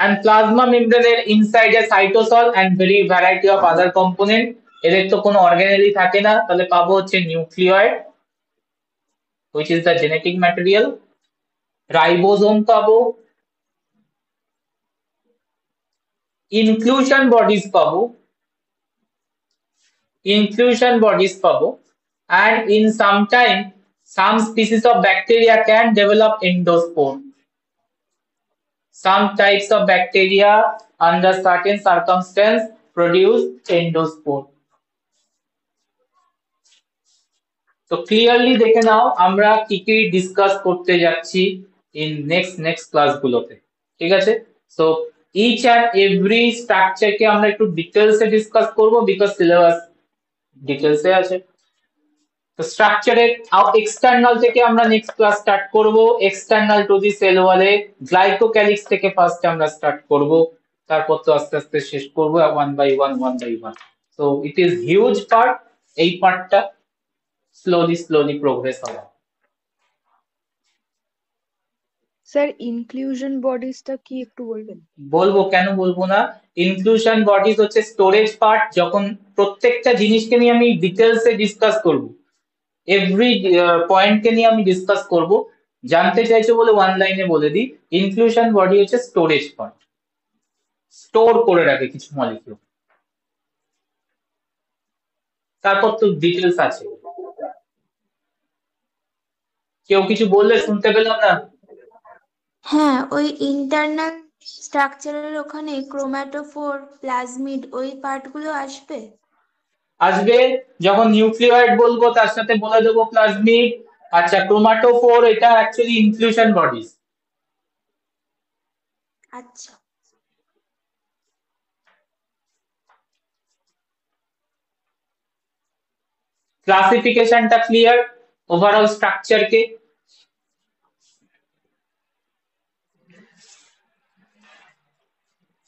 And plasma membrane এর inside a cytosol and very variety of other component. এদের তো কোনো অর্গানেলই থাকে না, তাহলে পাবো হচ্ছে nucleate which is the genetic material, ribosome পাবো, inclusion bodies পাবো, and in some time some species of bacteria can develop endospore. Some types of bacteria under certain circumstances produce endospore. তো ক্লিয়ারলি দেখে নাও আমরা কি কি ডিসকাস করতে যাচ্ছি in next ক্লাসগুলোতে। ঠিক আছে, সো ইচ অ্যান্ড এভরি স্ট্রাকচারকে আমরা একটু ডিটেলসে ডিসকাস করব, বিকজ সিলেবাস ডিটেলসে আছে। তো স্ট্রাকচারের এক্সটার্নাল থেকে আমরা নেক্সট ক্লাস স্টার্ট করব। এক্সটার্নাল টু দি সেল ওয়ালে গ্লাইকোক্যালিক্স থেকে ফার্স্ট আমরা স্টার্ট করব, তারপর তো আস্তে আস্তে শেষ করব one by one. So it is huge part, এই পার্টটা স্লোলি প্রোগ্রেস হবে। স্যার ইনক্লুশন বডিজটা কি একটু বলবেন? বলবো, কেন বলবো না। ইনক্লুশন বডিজ হচ্ছে স্টোরেজ পার্ট। যখন প্রত্যেকটা জিনিসকে নিয়ে আমি ডিটেলসে ডিসকাস করব, এভরি পয়েন্টকে নিয়ে আমি ডিসকাস করব, জানতে চাইছো বলে ওয়ান লাইনে বলে দিই, ইনক্লুশন বডি হচ্ছে স্টোরেজ পার্ট, স্টোর করে রাখে কিছু মলিকিউল। তারপর তো ডিটেলস আছে। কেউ কিছু বললে শুনতে পেলাম না। হ্যাঁ, ওই ইন্টারনাল স্ট্রাকচারের ওখানে ক্রোম্যাটোফোর, প্লাজমিড ওই পার্টগুলো আসবে? আসবে, যখন নিউক্লিয়েট বলবো তার সাথে বলে দেবো প্লাজমিড। আচ্ছা, ক্রোমাটোফোর এটা অ্যাকচুয়ালি ইনক্লুশন বডিজ। আচ্ছা। ক্লাসিফিকেশনটা ক্লিয়ার ওভারঅল স্ট্রাকচার কে?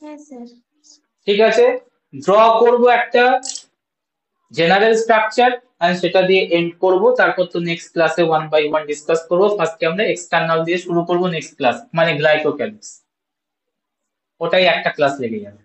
হ্যাঁ স্যার। ঠিক আছে, ড্র করব একটা জেনারেল স্ট্রাকচার আর সেটা দিয়ে এন্ড করব। তারপর তো নেক্সট ক্লাসে 1 বাই 1 ডিসকাস করব। ফার্স্টে আমরা এক্সটার্নাল দিয়ে শুরু করব নেক্সট ক্লাস, মানে গ্লাইকোক্যালিক্স। ওটাই একটা ক্লাস লেগে যাবে।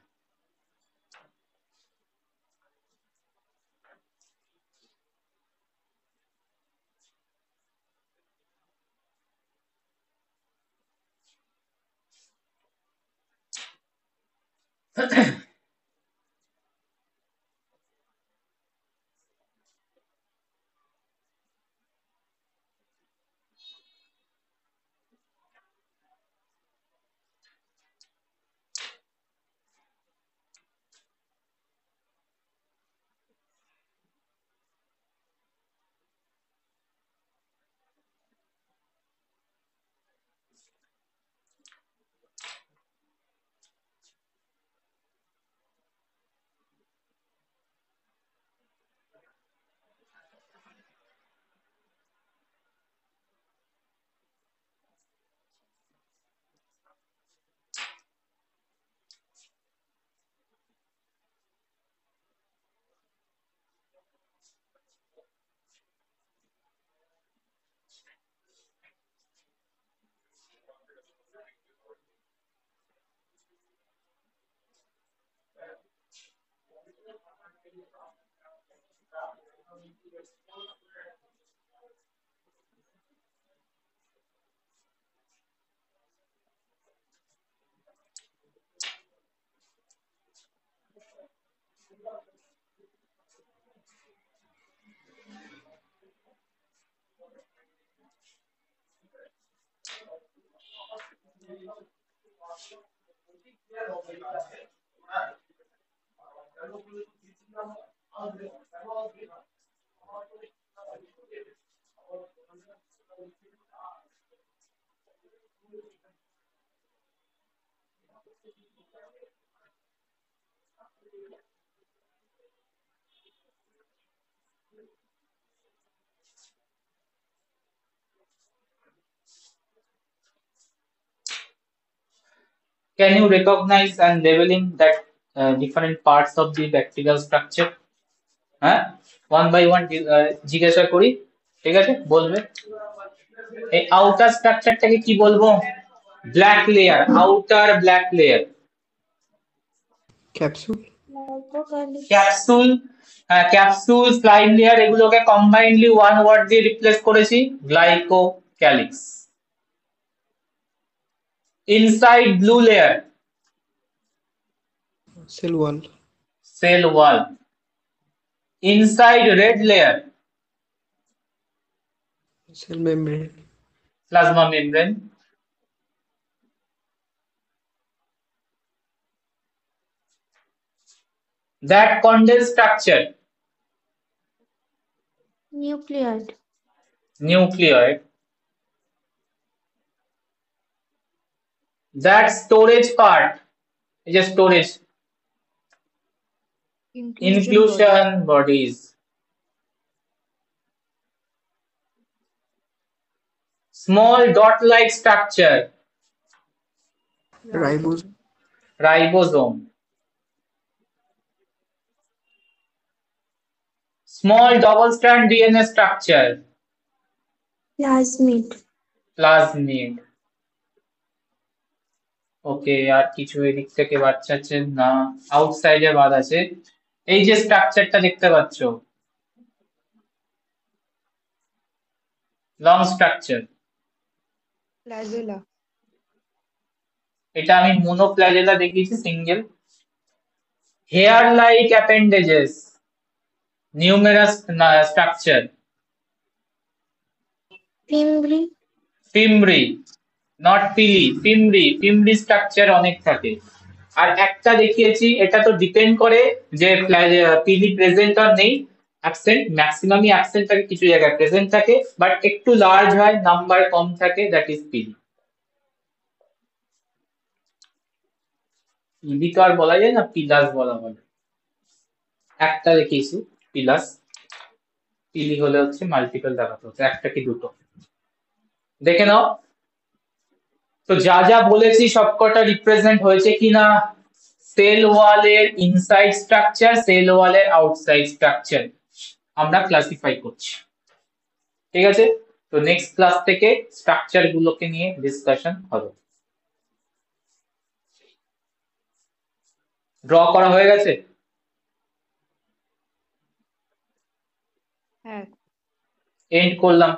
Can you recognize and labeling that different parts of the bacterial structure? হ্যাঁ, 1 বাই 1 জিজ্ঞাসা করি, ঠিক আছে? বলবে এই আউটার স্ট্রাকচারটাকে কি বলবো? Black layer, outer black layer. Capsule. Glycocalyx. Capsule, capsule, slime layer, এগুলোকে কম্বাইন্ডলি ওয়ান ওয়ার্ড দিয়ে রিপ্লেস করেছি, glycocalyx. Inside blue layer, cell wall. Cell wall. Inside red layer, cell membrane. Plasma membrane. That condensed structure, নিউক্লিয়াইড। nucleoid. That storage part is a storage, inclusion bodies. Small dot-like structure, ribose. ribosome. Small double-strand DNA structure, plasmid. plasmid. ওকে, আর কিছু এদিক থেকে বাচ্চাচ্ছে না, আউটসাইডে বাদ আছে। এই যে স্ট্রাকচারটা দেখতে পাচ্ছ, লং স্ট্রাকচার, ফ্ল্যাজেলা। এটা আমি মোনোপ্লাজেলা দেখিয়েছি, single. Hair like appendages, numerous structure, fimbriae. Fimbriae, not pili, fimbriae structure অনেক থাকে। আর একটা দেখিয়েছি, এটা তো ডিপেন্ড করে যে পিলি প্রেজেন্ট আর নেই, অ্যাবসেন্ট, ম্যাক্সিমামই অ্যাবসেন্ট থাকে, কিছু জায়গায় প্রেজেন্ট থাকে, বাট একটু লার্জ হয়, নাম্বার কম থাকে, দ্যাট ইজ পিলি। পিলি তো আর বলা যায় না, পিলাস বলা হয়। একটা দেখিয়েছি পিলাস, পিলি হলে হচ্ছে মাল্টিপল দেখাতে হচ্ছে, একটা কি দুটো। দেখে নাও তো, যা যা বলেছি সবকটা রিপ্রেজেন্ট হয়েছে কিনা। সেল ওয়ালের ইনসাইড স্ট্রাকচার, সেল ওয়ালের আউটসাইড স্ট্রাকচার আমরা ক্লাসিফাই করছি। ঠিক আছে, তো নেক্সট ক্লাস থেকে স্ট্রাকচার গুলোকে নিয়ে ডিসকাশন হবে। ড্র করা হয়ে গেছে? হ্যাঁ। এন্ড করলাম।